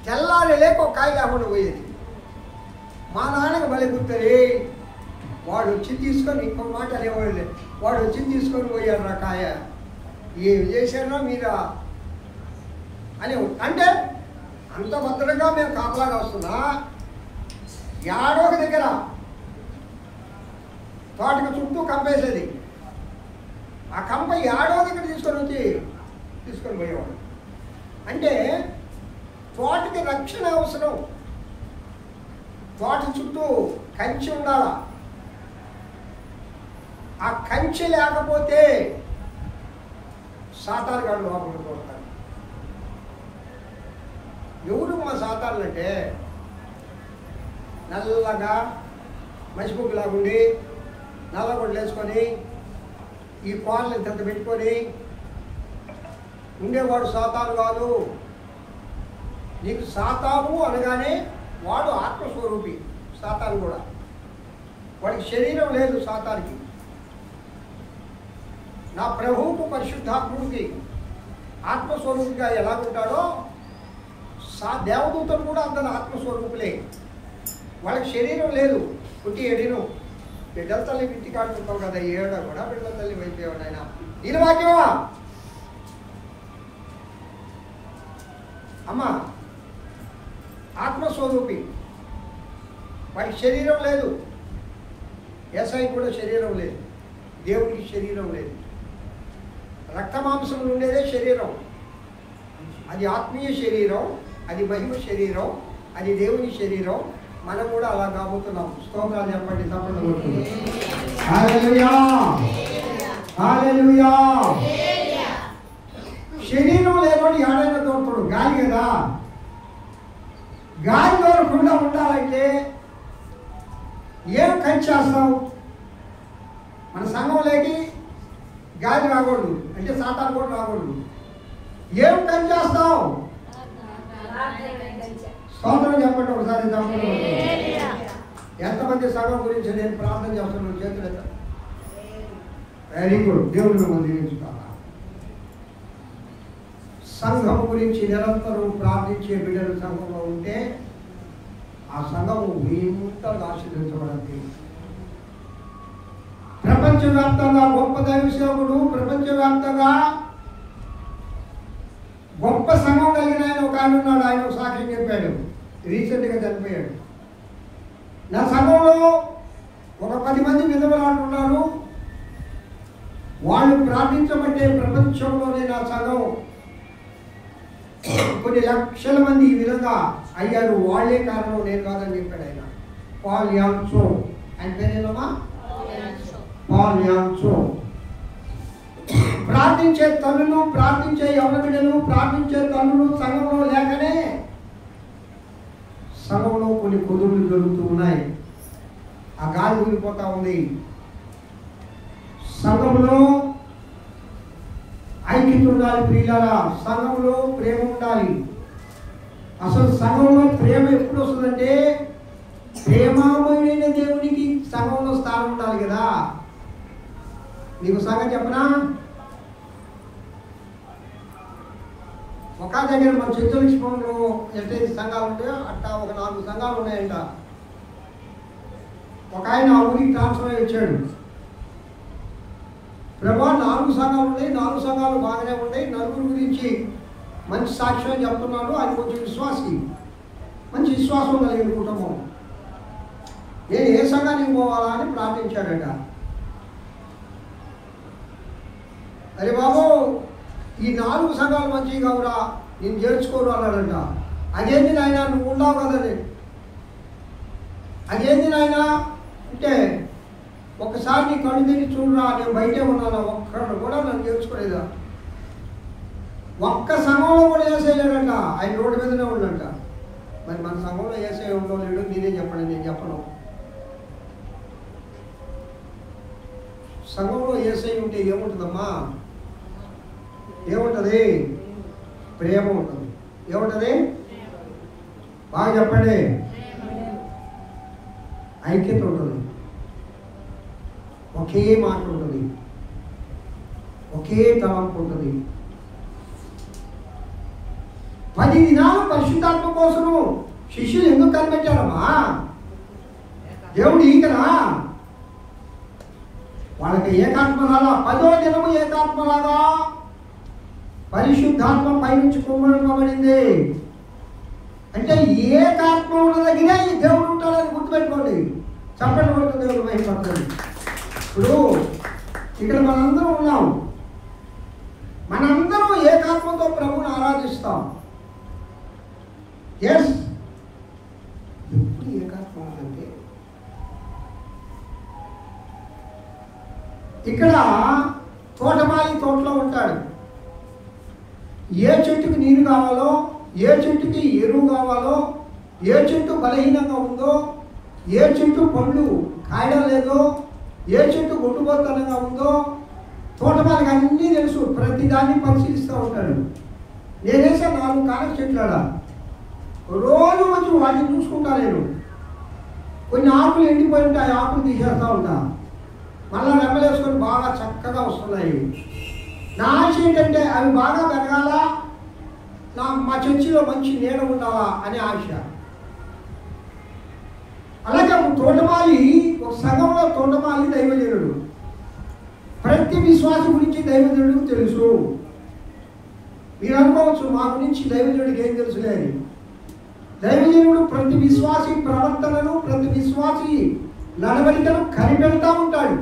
తెల్లారి లేక ఒక కాయ లేకుండా పోయేది. మా నాన్నకి బలి గుర్తరి, వాడు వచ్చి తీసుకొని ఇంకో మాట అనేవాళ్ళు, వాడు వచ్చి తీసుకొని పోయాడు నా కాయ, ఏం చేశారో మీరా అని. అంటే అంత భద్రంగా మేము కాపలాగా వస్తున్నా, యాడో ఒక దగ్గర తోటకి చుట్టూ కంపేసేది, ఆ కంప యాడో దగ్గర తీసుకొని పోయేవాడు. అంటే తోటకి రక్షణ అవసరం, తోట చుట్టూ కంచె ఉండాలా. ఆ కంచె లేకపోతే సాతానుగాడు లోపలికి పోతాడు. ఎవరు మా సాతానులు అంటే నల్లగా మసిపుగ్గులాగుండి నల్లగొడ్లు వేసుకొని ఈ కోళ్ళని ఇంత పెట్టుకొని ఉండేవాడు సాతాను కాదు. నీకు సాతాను అనగానే వాడు ఆత్మస్వరూపి. సాతాను కూడా వాడికి శరీరం లేదు. సాతానికి నా ప్రభువుకు పరిశుద్ధాత్ముడికి ఆత్మస్వరూపిగా ఎలాగుంటాడో దేవదూతలు కూడా అందరూ ఆత్మస్వరూపులే. వాళ్ళకి శరీరం లేదు. పుట్టి ఎడిను బిడ్డల తల్లి ఇంటి కాడుకుంటాం కదా, ఏడ కూడా బిడ్డల తల్లి అయిపోయాడు ఆయన. దీని వాక్యమా అమ్మ? ఆత్మస్వరూపి, వాడికి శరీరం లేదు. యేసయ్యకి కూడా శరీరం లేదు, దేవుడికి శరీరం లేదు. రక్తమాంసం ఉండేదే శరీరం. అది ఆత్మీయ శరీరం, అది మహిమ శరీరం, అది దేవుని శరీరం. మనం కూడా అలా కాబోతున్నాం. స్తోత్రాలు చెప్పండి, తప్పకుండా. హల్లెలూయా, హల్లెలూయా. శరీరం లేకుండా ఏడైనా తోడుతాడు, గాలి కదా. గాలి దూరకుండా ఉండాలంటే ఏం కంచేస్తావు? మన సంఘంలోకి గాలి రాకూడదు అంటే సాతాను కూడా రాకూడదు. ఏం కంచేస్తావు? స్తోత్రం చెప్పండి ఒకసారి. ఎంతమంది సంఘం గురించి నేను ప్రార్థన చేస్తున్నాను? చేతులు వెరీ గుడ్. దేవుడు మనం దీవించుకోవాలి. సంఘం గురించి నిరంతరం ప్రార్థించే బిడ్డలు సంఘంలో ఉంటే ఆ సంఘము భీముంతగా ఆశీర్వదించబడింది. ప్రపంచవ్యాప్తంగా గొప్ప దైవ సేవకుడు, ప్రపంచవ్యాప్తంగా గొప్ప సంఘం కలిగిన ఆయన ఒక ఆయన ఉన్నాడు. ఆయన సాక్ష్యం చెప్పాడు, రీసెంట్గా చనిపోయాడు. నా సంఘంలో ఒక 10 మంది విధవరాలు ఉన్నారు. వాళ్ళు ప్రార్థించబట్టే ప్రపంచంలోనే నా సంఘం కొన్ని లక్షల మంది ఈ విధంగా అయ్యారు. వాళ్ళే కారణం, నేను కాదని చెప్పాడు ఆయన. పాల్ యాంగ్చో, ఆయన పేరేనమ్మా? పాల్ యాంగ్చో. ప్రార్థించే తల్లులు, ప్రార్థించే యవన బిడ్డలు, ప్రార్థించే తల్లులు సంఘంలో లేకనే సంఘంలో కొన్ని కుదురులు జరుగుతూ ఉన్నాయి. ఆ గాలి ఊరిపోతా ఉంది. సంఘంలో ఐక్యత ఉండాలి ప్రియులారా. సంఘంలో ప్రేమ ఉండాలి. అసలు సంఘంలో ప్రేమ ఎప్పుడు వస్తుందంటే ప్రేమామయుడైన దేవునికి సంఘంలో స్థానం ఉండాలి కదా. నీకు సంఘం చెప్పనా? ఒక దగ్గర మన చిత్తలక్ష్మంలో ఎట్టయితే సంఘాలు ఉంటాయో అట్టా ఒక 4 సంఘాలు ఉన్నాయంట. ఒక ఆయన ఆ ఊరికి ట్రాన్స్ఫర్ అయ్యి వచ్చాడు. ప్రభా 4 సంఘాలు ఉన్నాయి, 4 సంఘాలు బాగానే ఉన్నాయి, నలుగురు గురించి మంచి సాక్ష్యం చెప్తున్నాడు. అది కొంచెం విశ్వాసి, మంచి విశ్వాసం కలిగిన కుటుంబం. నేను ఏ సంఘానికి పోవాలా అని ప్రార్థించాడట. అరే బాబు, ఈ 4 సంఘాలు మంచివి కావురా, నేను చేర్చుకోరు అన్నాడంట. అదేంటి నాయన, నువ్వు ఉన్నావు కదండి. అదేంటి నాయన అంటే, ఒకసారి నీ కళ్ళు తిరిగి చూడరా, నేను బయటే ఉన్నాను, ఒక్కడు కూడా నన్ను చేర్చుకోలేదా. ఒక్క సంఘంలో కూడా వేసేయలేడంట. ఆయన రోడ్డు మీదనే ఉండంట. మరి మన సంఘంలో వేసే ఉండో లేడు నేనే చెప్పండి, నేను చెప్పను. సంఘంలో వేసే ఉంటే ఏముంటుందమ్మా? ఏముంటుంది? ప్రేమ ఉంటుంది. ఏముంటుంది? బాగా చెప్పండి. ఐక్యత ఉంటుంది. ఒకే మాట ఉంటుంది, ఒకే తలంపు ఉంటుంది. 10 దినాలు పరిశుద్ధాత్మ కోసము శిష్యులు ఎందుకు కనిపెట్టారమ్మా? దేవుడు ఈకనా? వాళ్ళకి ఏకాత్మలాగా 10వ దినము ఏకాత్మలాగా పరిశుద్ధాత్మ పైనుంచి కుమ్మరింపబడింది. అంటే ఏకాత్మ ఉన్న దగ్గరే ఈ దేవుడు ఉంటాడని గుర్తుపెట్టుకోండి. చప్పటి కొడుతూ దేవుడు మహిమపడుతుంది. ఇప్పుడు ఇక్కడ మనందరం ఉన్నాం, మనందరం ఏకాత్మతో ప్రభువుని ఆరాధిస్తాం. ఎస్, ఎప్పుడు ఏకాత్మ అంటే ఇక్కడ తోటమాలి తోటలో ఉంటాడు. ఏ చెట్టుకి నీరు కావాలో, ఏ చెట్టుకి ఎరువు కావాలో, ఏ చెట్టు బలహీనంగా ఉందో, ఏ చెట్టు పండ్లు కాయడం లేదో, ఏ చెట్టు గుడ్డుబోతనంగా ఉందో తోటమాలికి అన్నీ తెలుసు. ప్రతిదాన్ని పరిశీలిస్తూ ఉంటాడు. నేనేసా 4 కాలం చెట్లాడ రోజు వచ్చి వాటిని చూసుకుంటా. నేను కొన్ని ఆకులు ఎండిపోయి ఉంటాయి, ఆకులు తీసేస్తూ ఉంటా. మళ్ళీ రెమ్మలేసుకొని బాగా చక్కగా వస్తున్నాయి. నా ఆశ ఏంటంటే అవి బాగా పెరగాల, మా చర్చిలో మంచి నీడ ఉండాలా అనే ఆశ. అలాగే తోటమాలి ఒక సగంలో తోటమాలి దైవజనుడు. ప్రతి విశ్వాసం గురించి దైవజనుడికి తెలుసు. మీరు అనుకోవచ్చు మా గురించి దైవజనుడికి ఏం తెలుసులే అని. దైవజనుడు ప్రతి విశ్వాసి ప్రవర్తనను, ప్రతి విశ్వాసి నడవడికను కనిపెడతా ఉంటాడు.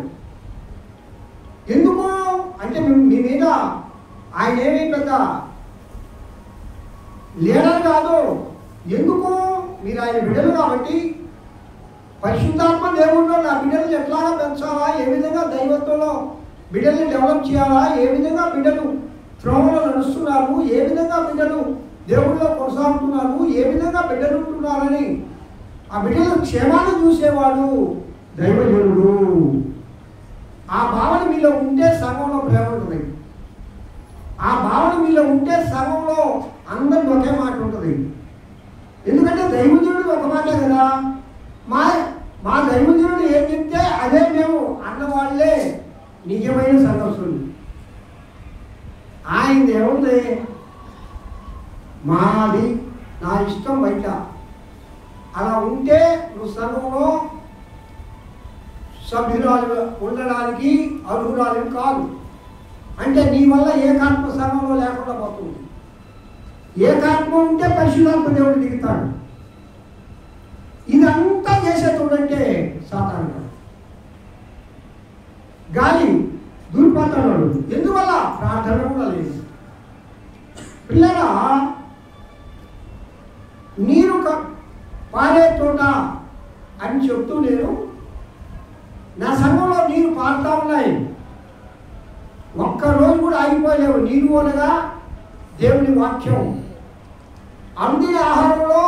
ఎందుకు అంటే మీ మీద ఆయన ఏమీ పెద్ద లీడర్ కాదు. ఎందుకు? మీరు ఆయన బిడ్డలు కాబట్టి పరిశుద్ధాత్మ దేవుడిలో నా బిడ్డలు ఎట్లాగా పెంచాలా, ఏ విధంగా దైవత్వంలో బిడ్డల్ని డెవలప్ చేయాలా, ఏ విధంగా బిడ్డలు త్రోవలో నడుస్తున్నారు, ఏ విధంగా బిడ్డలు దేవుళ్ళలో కొనసాగుతున్నారు, ఏ విధంగా బిడ్డలు ఉంటున్నారని ఆ బిడ్డల క్షేమాన్ని చూసేవాడు దైవజనుడు. ఆ భావన మీలో ఉంటే సగంలో ప్రేమ ఉంటుంది. ఆ భావన మీలో ఉంటే సగంలో అందరికి ఒకే మాట ఉంటుంది. ఎందుకంటే దైవజనుడు ఒక మాటే కదా. మా దైవజనుడు ఏం చెప్తే అదే మేము అన్నవాళ్లే నిజమైన సంతోషులు. ఆయన ఏముంది, మాది నా ఇష్టం బయట. అలా ఉంటే నువ్వు సగంలో సభ్యురాలు ఉండడానికి అర్హురాలు కాదు. అంటే నీ వల్ల ఏకాత్మ సగంలో లేకుండా పోతుంది. ఏకాత్మ ఉంటే పరిశుద్ధాత్మ దేవుడు దిగుతాడు. ఇదంతా చేసేటోడంటే సాతాను. గాలి దూరిపోతాడు. ఎందువల్ల? ప్రార్థన కూడా లేదు. పిల్లరా, నీరు పారే తోట అని చెప్తూ నేను నా సంఘంలో నీరు పారుతూ ఉన్నాయి. ఒక్కరోజు కూడా ఆగిపోలేవు. నీరు అనగా దేవుని వాక్యం. అంది ఆహారంలో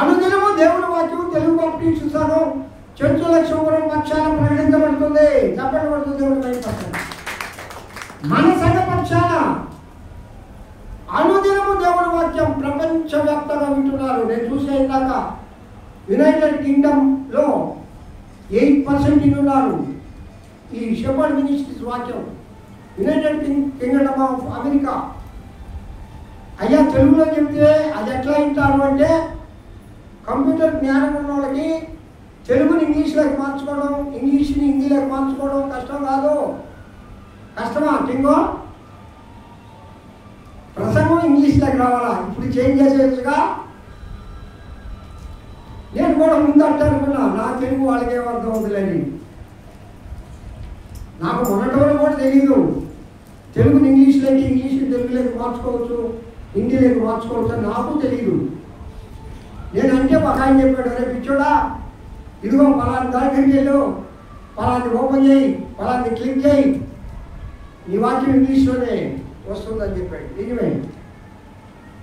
అనుదినము దేవుని వాక్యం తెలుగు పంపిణీ చూస్తాను. చర్చల శుభ్రం పక్షాన ప్రకటించబడుతుంది. చెప్పబడుతుంది దేవుని పక్షాన, మన సంఘ పక్షాన అనుదినము దేవుని వాక్యం ప్రపంచవ్యాప్తంగా వింటున్నారు. నేను చూసే ఇందాక యునైటెడ్ కింగ్డమ్లో 8% ఉన్నారు ఈ షెపర్డ్ మినిస్ట్రీస్ వాక్యం. United Kingdom of America. అయ్యా తెలుగులో చెప్తే అది ఎట్లా వింటారు అంటే, కంప్యూటర్ జ్ఞానం ఉన్న వాళ్ళకి తెలుగుని ఇంగ్లీష్లోకి మార్చుకోవడం, ఇంగ్లీష్ని హిందీలోకి మార్చుకోవడం కష్టం కాదు. కష్టమా కింగో? ప్రసంగం ఇంగ్లీష్లోకి రావాలా? ఇప్పుడు చేంజ్ చేసేట్టుగా నేను కూడా ముందు అంటానుకున్నా, నా తెలుగు వాళ్ళకి ఏమర్థం అవుతుందని. నాకు మొన్నటి కూడా తెలీదు. తెలుగుని ఇంగ్లీష్లోకి, ఇంగ్లీష్ని తెలుగులోకి మార్చుకోవచ్చు, హిందీలోకి మార్చుకోవచ్చు అని నాకు తెలీదు. నేను అంటే ఒక ఆయన చెప్పాడు, అరే పిచ్చోడా, ఇదిగో పలాని దగ్గరికి వెళ్ళు, పలాన్ని ఓపెన్ చేయి, పలాన్ని క్లిక్ చేయి, నీ వాక్యం ఇంగ్లీష్లోనే వస్తుందని చెప్పాడు. నిజమే.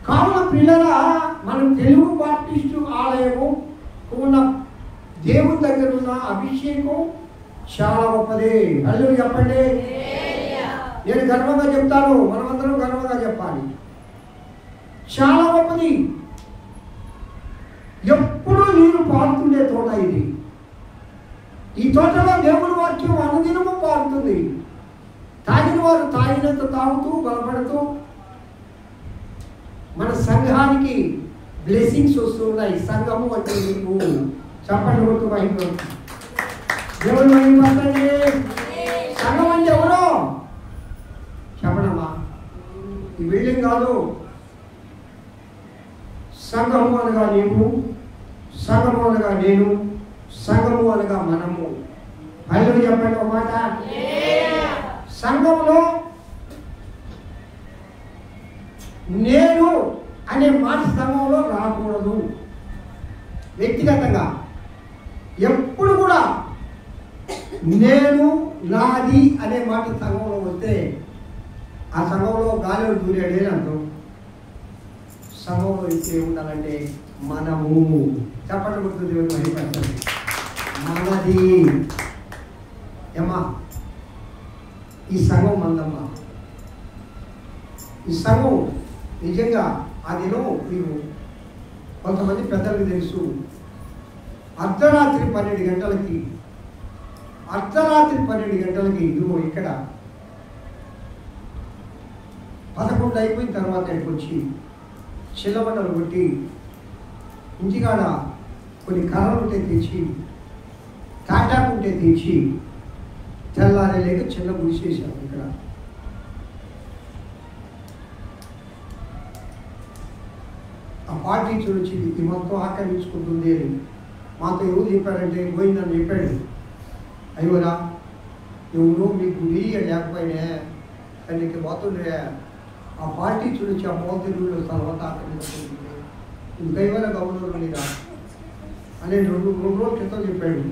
కావున పిల్లల మనం తెలుగు బాప్టిస్టు ఆలయము ఉన్న దేవుని దగ్గర ఉన్న అభిషేకం చాలా గొప్పది. అల్లు చెప్పండి. నేను గర్వంగా చెప్తాను, మనమందరం గర్వంగా చెప్పాలి. చాలా గొప్పది. ఎప్పుడూ నీరు పారుతుండే తోట ఇది. ఈ తోటలో దేవుని వాక్యం అనుదినము పారుతుంది. తాగిన వారు తాగినంత తాగుతూ బలపడుతూ మన సంఘానికి బ్లెస్సింగ్స్ వస్తున్నాయి. సంఘము అంటే నీకు చప్పట్లు కొడుతూ అయిపోతుంది. దేవుడు మహిమపరచండి. సంఘం అంటే ఎవరో చెప్పడమ్మా, ఈ బిల్డింగ్ కాదు. సంఘము అనగా నీవు, సంఘము అనగా నేను, సంఘము అనగా మనము. ఐదు చెప్పండి ఒక మాట. సంఘంలో నేను అనే మాట సంఘంలో రాకూడదు. వ్యక్తిగతంగా ఎప్పుడు కూడా నేను నాది అనే మాట సంఘంలో వస్తే ఆ సంఘంలో గాలిలో దూరాడే అర్థం. సంఘంలో అయితే ఉండాలంటే మనము చెప్పండి గుర్తు దేవుడు మహిమపరచండి. మనది ఏమ్మా, ఈ సంఘం మందమ్మా. ఈ సంఘం నిజంగా అదిలో మీరు కొంతమంది పెద్దలకు తెలుసు. అర్ధరాత్రి 12 గంటలకి ఇదిగో ఇక్కడ 11 అయిపోయిన తర్వాత ఇక్కడికి వచ్చి చిల్లబండలు కొట్టి ఇంటికాడ కొన్ని కర్రలు ఉంటే తెచ్చి తాటాకు ఉంటే తెచ్చి తెల్లారే లేక చిన్న గుడిసేసాం. ఇక్కడ ఆ పార్టీ చూసి ఇది మొత్తం ఆక్రమించుకుంటుంది అని మాతో ఎవరు చెప్పారంటే గోవిందని చెప్పాడు. అయ్యోరా ఎవరు మీకు గుడి లేకపోయినా దానికి పోతుండే ఆ పార్టీ చూసి ఆ మోతీరులో తర్వాత ఆక్రమించుకుంటుంది ఇంకైనా గవర్నర్ మీద అని 2 రోజుల క్రితం చెప్పాడు.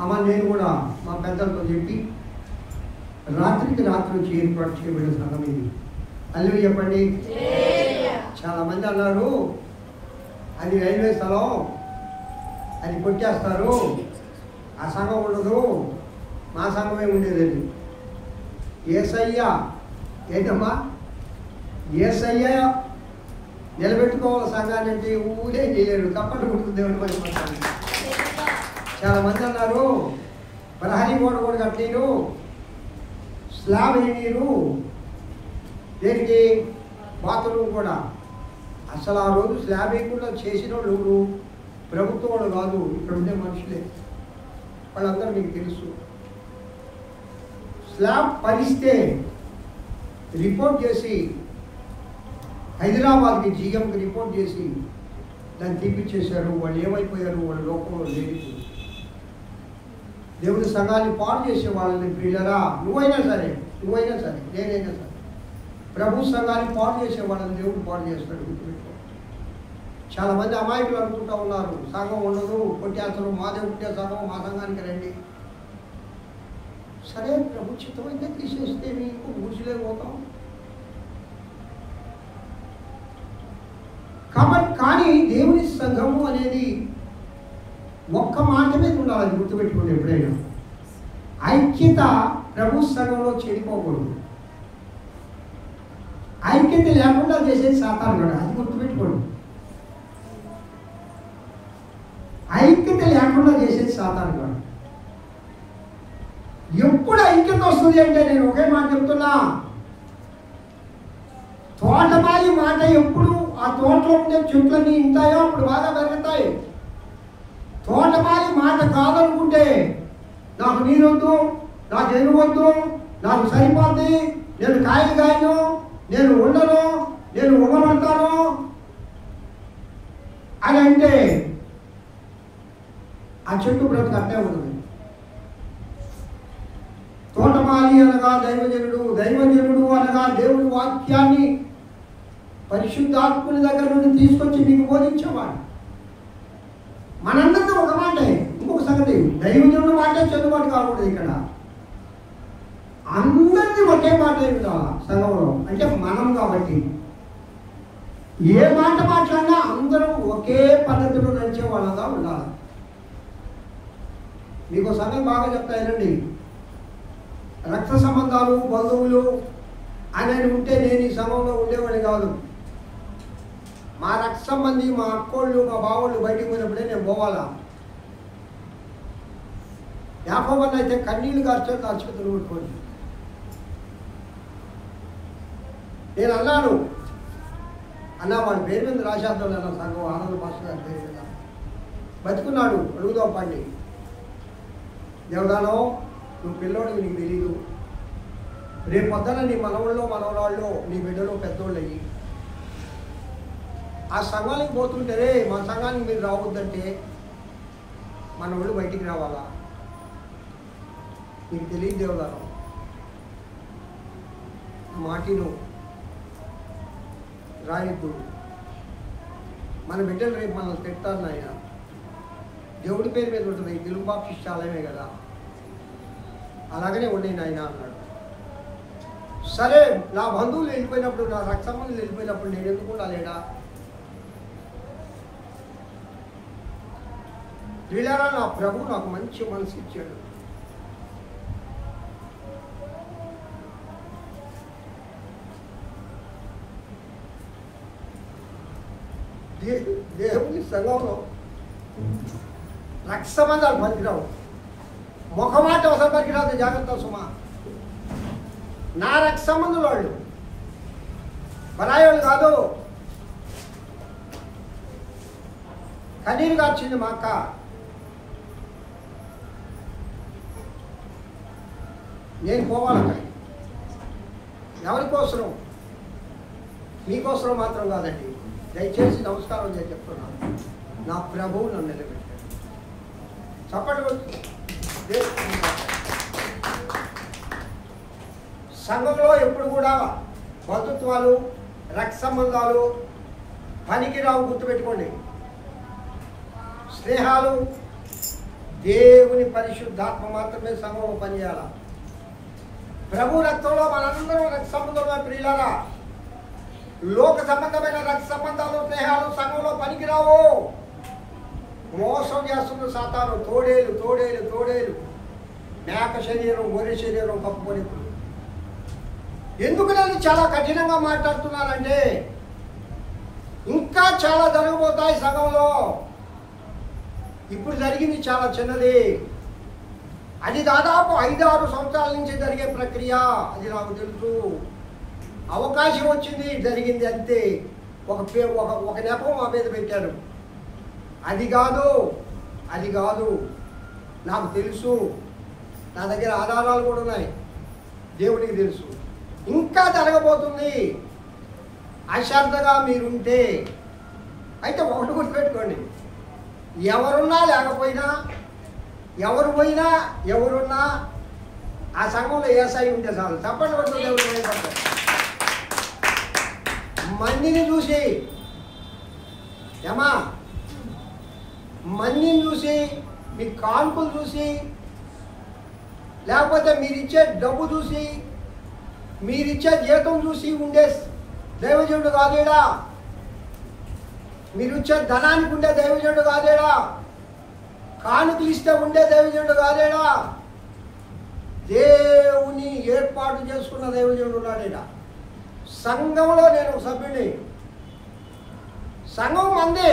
అమ్మ నేను కూడా మా పెద్దలతో చెప్పి రాత్రికి రాత్రి వచ్చి ఏర్పాటు చేయబడిన సంఘం ఇది. అల్లు చెప్పండి. చాలామంది అన్నారు అది రైల్వే స్థలం, అది కొట్టేస్తారు, ఆ సంఘం ఉండదు, మా సంఘమే ఉండేది. యేసయ్య ఏంటమ్మా, యేసయ్య నిలబెట్టుకోవాలి సంఘాన్ని అంటే ఊరే చేయలేరు. తప్పట్టు గుర్తుంది దేవుడు మహిమపరచండి. చాలామంది అన్నారు ప్రహరీ గోడ కూడా కట్టలేరు, స్లాబ్ వేయలేరు, దేనికి బాత్రూమ్ కూడా. అసలు ఆ రోజు స్లాబ్ వేయకుండా చేసిన వాళ్ళు ప్రభుత్వం వాళ్ళు కాదు, ఇక్కడ ఉండే మనుషులే. వాళ్ళందరూ మీకు తెలుసు. స్లాబ్ పరిస్తే రిపోర్ట్ చేసి హైదరాబాద్కి జీఎంకి రిపోర్ట్ చేసి దాన్ని తీపిచ్చేశారు. వాళ్ళు ఏమైపోయారు, వాళ్ళ లోకంలో లేదు. దేవుడి సంఘాన్ని పాడు చేసే వాళ్ళని ప్రియులరా, నువ్వైనా సరే నేనైనా సరే ప్రభు సంఘాన్ని పాడు చేసే వాళ్ళని దేవుడు పాడు చేస్తాడు. చాలామంది అమాయకులు అనుకుంటూ ఉన్నారు సంఘం ఉండదు, కొట్టేస్తారు, మాదే ఉంటే సంఘం, మా సంఘానికి రండి. సరే ప్రభు చిత్తమైతే తీసేస్తే మీకు గుడిసిలేకపోతాం. కాబట్టి కానీ దేవుని సంఘము అనేది ఒక్క మాట మీద ఉండాలి, గుర్తుపెట్టుకోండి. ఎప్పుడైనా ఐక్యత ప్రభు సంఘంలో చెడిపోకూడదు. ఐక్యత లేకుండా చేసేది సాతాను కూడా, అది గుర్తుపెట్టుకోండి. ఐక్యత లేకుండా చేసేది సాతాను కూడా. ఎప్పుడు ఐక్యత వస్తుంది అంటే నేను ఒకే మాట చెప్తున్నా, తోటమాలి మాట ఎప్పుడు ఆ తోటలో ఉండే చెట్లన్నీ ఉంటాయో అప్పుడు బాగా పెరుగుతాయి. తోటమాలి మాట కాదనుకుంటే నాకు నీరొద్దు, నాకు ఎరువద్దు, నాకు సరిపోద్ది, నేను కాయలు కాయను, నేను ఉండను, నేను ఉమ్మబడతాను అని అంటే ఆ చెట్టు బ్రతుకు అట్టే ఉంటుంది. తోటమాలి అనగా దైవజనుడు, దైవజనుడు అనగా దేవుడి వాక్యాన్ని పరిశుద్ధాత్ముని దగ్గర నుండి తీసుకొచ్చి మీకు బోధించేవాడు. మనందరితో ఒక మాటే. ఇంకొక సంగతి, దైవజనుడు మాటే చెల్లుబాటు కాకూడదు. ఇక్కడ అందరినీ ఒకే మాట ఉండాలి సంఘంలో, అంటే మనం కాబట్టి ఏ మాట మాట్లాడినా అందరూ ఒకే పద్ధతిలో నడిచే వాళ్ళగా ఉండాలి. మీకు సంగతి బాగా చెప్తానండి. రక్త సంబంధాలు, బంధువులు అనేది ఉంటే నేను ఈ సంఘంలో ఉండేవాడిని కాదు. మా రక్త సంబంధి, మా అక్కోళ్ళు, మా బావోళ్ళు బయటికి పోయినప్పుడే నేను పోవాలా. యాకోబు అన్న అయితే కన్నీళ్లు కార్చాడు, నా చేతులు కొట్టుకొని. నేను అన్నాను, అన్న వాడి పేరు మీద రాసేద్దాం అన్న, సంఘం ఆనంద మాస్టర్ గారి పేరు మీద. బతుకున్నాడు, అడుగుదాం పండి. దేవదానం, నువ్వు పిల్లోడికి నీకు తెలీదు, రేపు పొద్దున నీ మనవాళ్ళు మనవరాళ్ళు నీ బిడ్డలు పెద్దోళ్ళు అయ్యి ఆ సంఘానికి పోతుంటే, రే మా సంఘానికి మీరు రావద్దంటే మన వాళ్ళు బయటికి రావాలా? నీకు తెలియదు దేవదానం, మాటిను రాయద్దు. మన బిడ్డలు రేపు మనల్ని తిట్టారు నాయన. దేవుడి పేరు మీద ఉంటుంది, తెలుగు బాప్టిస్టాలయమే కదా, అలాగనే ఉండే నాయన అన్నాడు. సరే, నా బంధువులు వెళ్ళిపోయినప్పుడు, నా రక్త సంబంధులు వెళ్ళిపోయినప్పుడు నేను ఎందుకు ఉండాలేడా? వీళ్ళారా, నా ప్రభు నాకు మంచి మనసు ఇచ్చాడు. దేవుని సంఘంలో రక్త సంబంధాలు పనికిరావు, ముఖమాట అవసరం పనికిరాదు. జాగ్రత్త సుమా. నా రక్త సంబంధులు వాళ్ళు బరాయోళ్ళు కాదు. కన్నీరు కార్చింది మా అక్క. నేను పోవాలి ఎవరి కోసరం? మీకోసరం మాత్రం కాదండి. దయచేసి నమస్కారం చేసి చెప్తున్నాను, నా ప్రభువు నన్ను నిలబెట్టాడు. చప్పట్లు. సంఘంలో ఎప్పుడు కూడా బంధుత్వాలు, రక్త సంబంధాలు పనికిరావు, గుర్తుపెట్టుకోండి. స్నేహాలు దేవుని పరిశుద్ధాత్మ మాత్రమే సంఘంలో పనిచేయాల. ప్రభు రక్తంలో మనందరం రక్త సంబంధంలో ప్రియులారా. లోక సంబంధమైన రక్త సంబంధాలు, స్నేహాలు సంఘంలో పనికిరావు. మోసం చేస్తున్న సాతాను. తోడేలు తోడేలు తోడేలు, మేక శరీరం, గొర్రె శరీరం కప్పుకొని. ఎందుకు నేను చాలా కఠినంగా మాట్లాడుతున్నానంటే, ఇంకా చాలా జరగబోతాయి సంఘంలో. ఇప్పుడు జరిగింది చాలా చిన్నది, అది దాదాపు 5-6 సంవత్సరాల నుంచి జరిగే ప్రక్రియ. అది నాకు తెలుసు. అవకాశం వచ్చింది, జరిగింది అంతే. ఒక నెపం మా మీద పెట్టారు. అది కాదు, అది కాదు, నాకు తెలుసు. నా దగ్గర ఆధారాలు కూడా ఉన్నాయి, దేవుడికి తెలుసు. ఇంకా జరగబోతుంది. అశ్రద్ధగా మీరుంటే అయితే ఒకటి గుర్తుపెట్టుకోండి, ఎవరున్నా లేకపోయినా, ఎవరు పోయినా ఎవరున్నా ఆ సంఘంలో ఏసై ఉంటే చాలు. తప్పని పడుతుంది. దేవుడు మందిని చూసి, ఏమా మందిని చూసి, మీ కాన్పులు చూసి, లేకపోతే మీరిచ్చే డబ్బు చూసి, మీరిచ్చే జీతం చూసి ఉండే దైవజనుడు కాదేడా? మీరు ఇచ్చే ధనానికి ఉండే దైవజనుడు కాదేడా? కానుకలు ఇస్తే ఉండే దైవజనుడు కాదేడా? దేవుని ఏర్పాటు చేసుకున్న దైవజనుడు ఉన్నాడేడా? సంఘంలో నేను సభ్యుని. సంఘం మంది.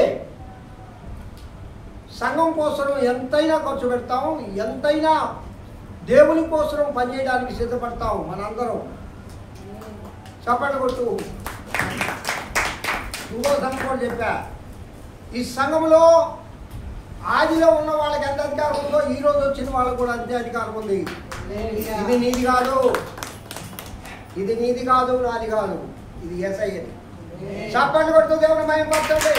సంఘం కోసం ఎంతైనా ఖర్చు పెడతాం, ఎంతైనా దేవుని కోసం పనిచేయడానికి సిద్ధపడతాం మనందరం. చప్పట్లు కొట్టు. ఇంకో సంఘం కూడా చెప్పా, ఈ సంఘంలో ఆదిలో ఉన్న వాళ్ళకి ఎంత అధికారం ఉందో ఈ రోజు వచ్చిన వాళ్ళకు కూడా అంతే అధికారం ఉంది. ఇది నీది కాదు, ఇది నీది కాదు, నాది కాదు, ఇది యేసయ్యది. చప్పట్లు కొడుతూ దేవుని మహిమపరచండి.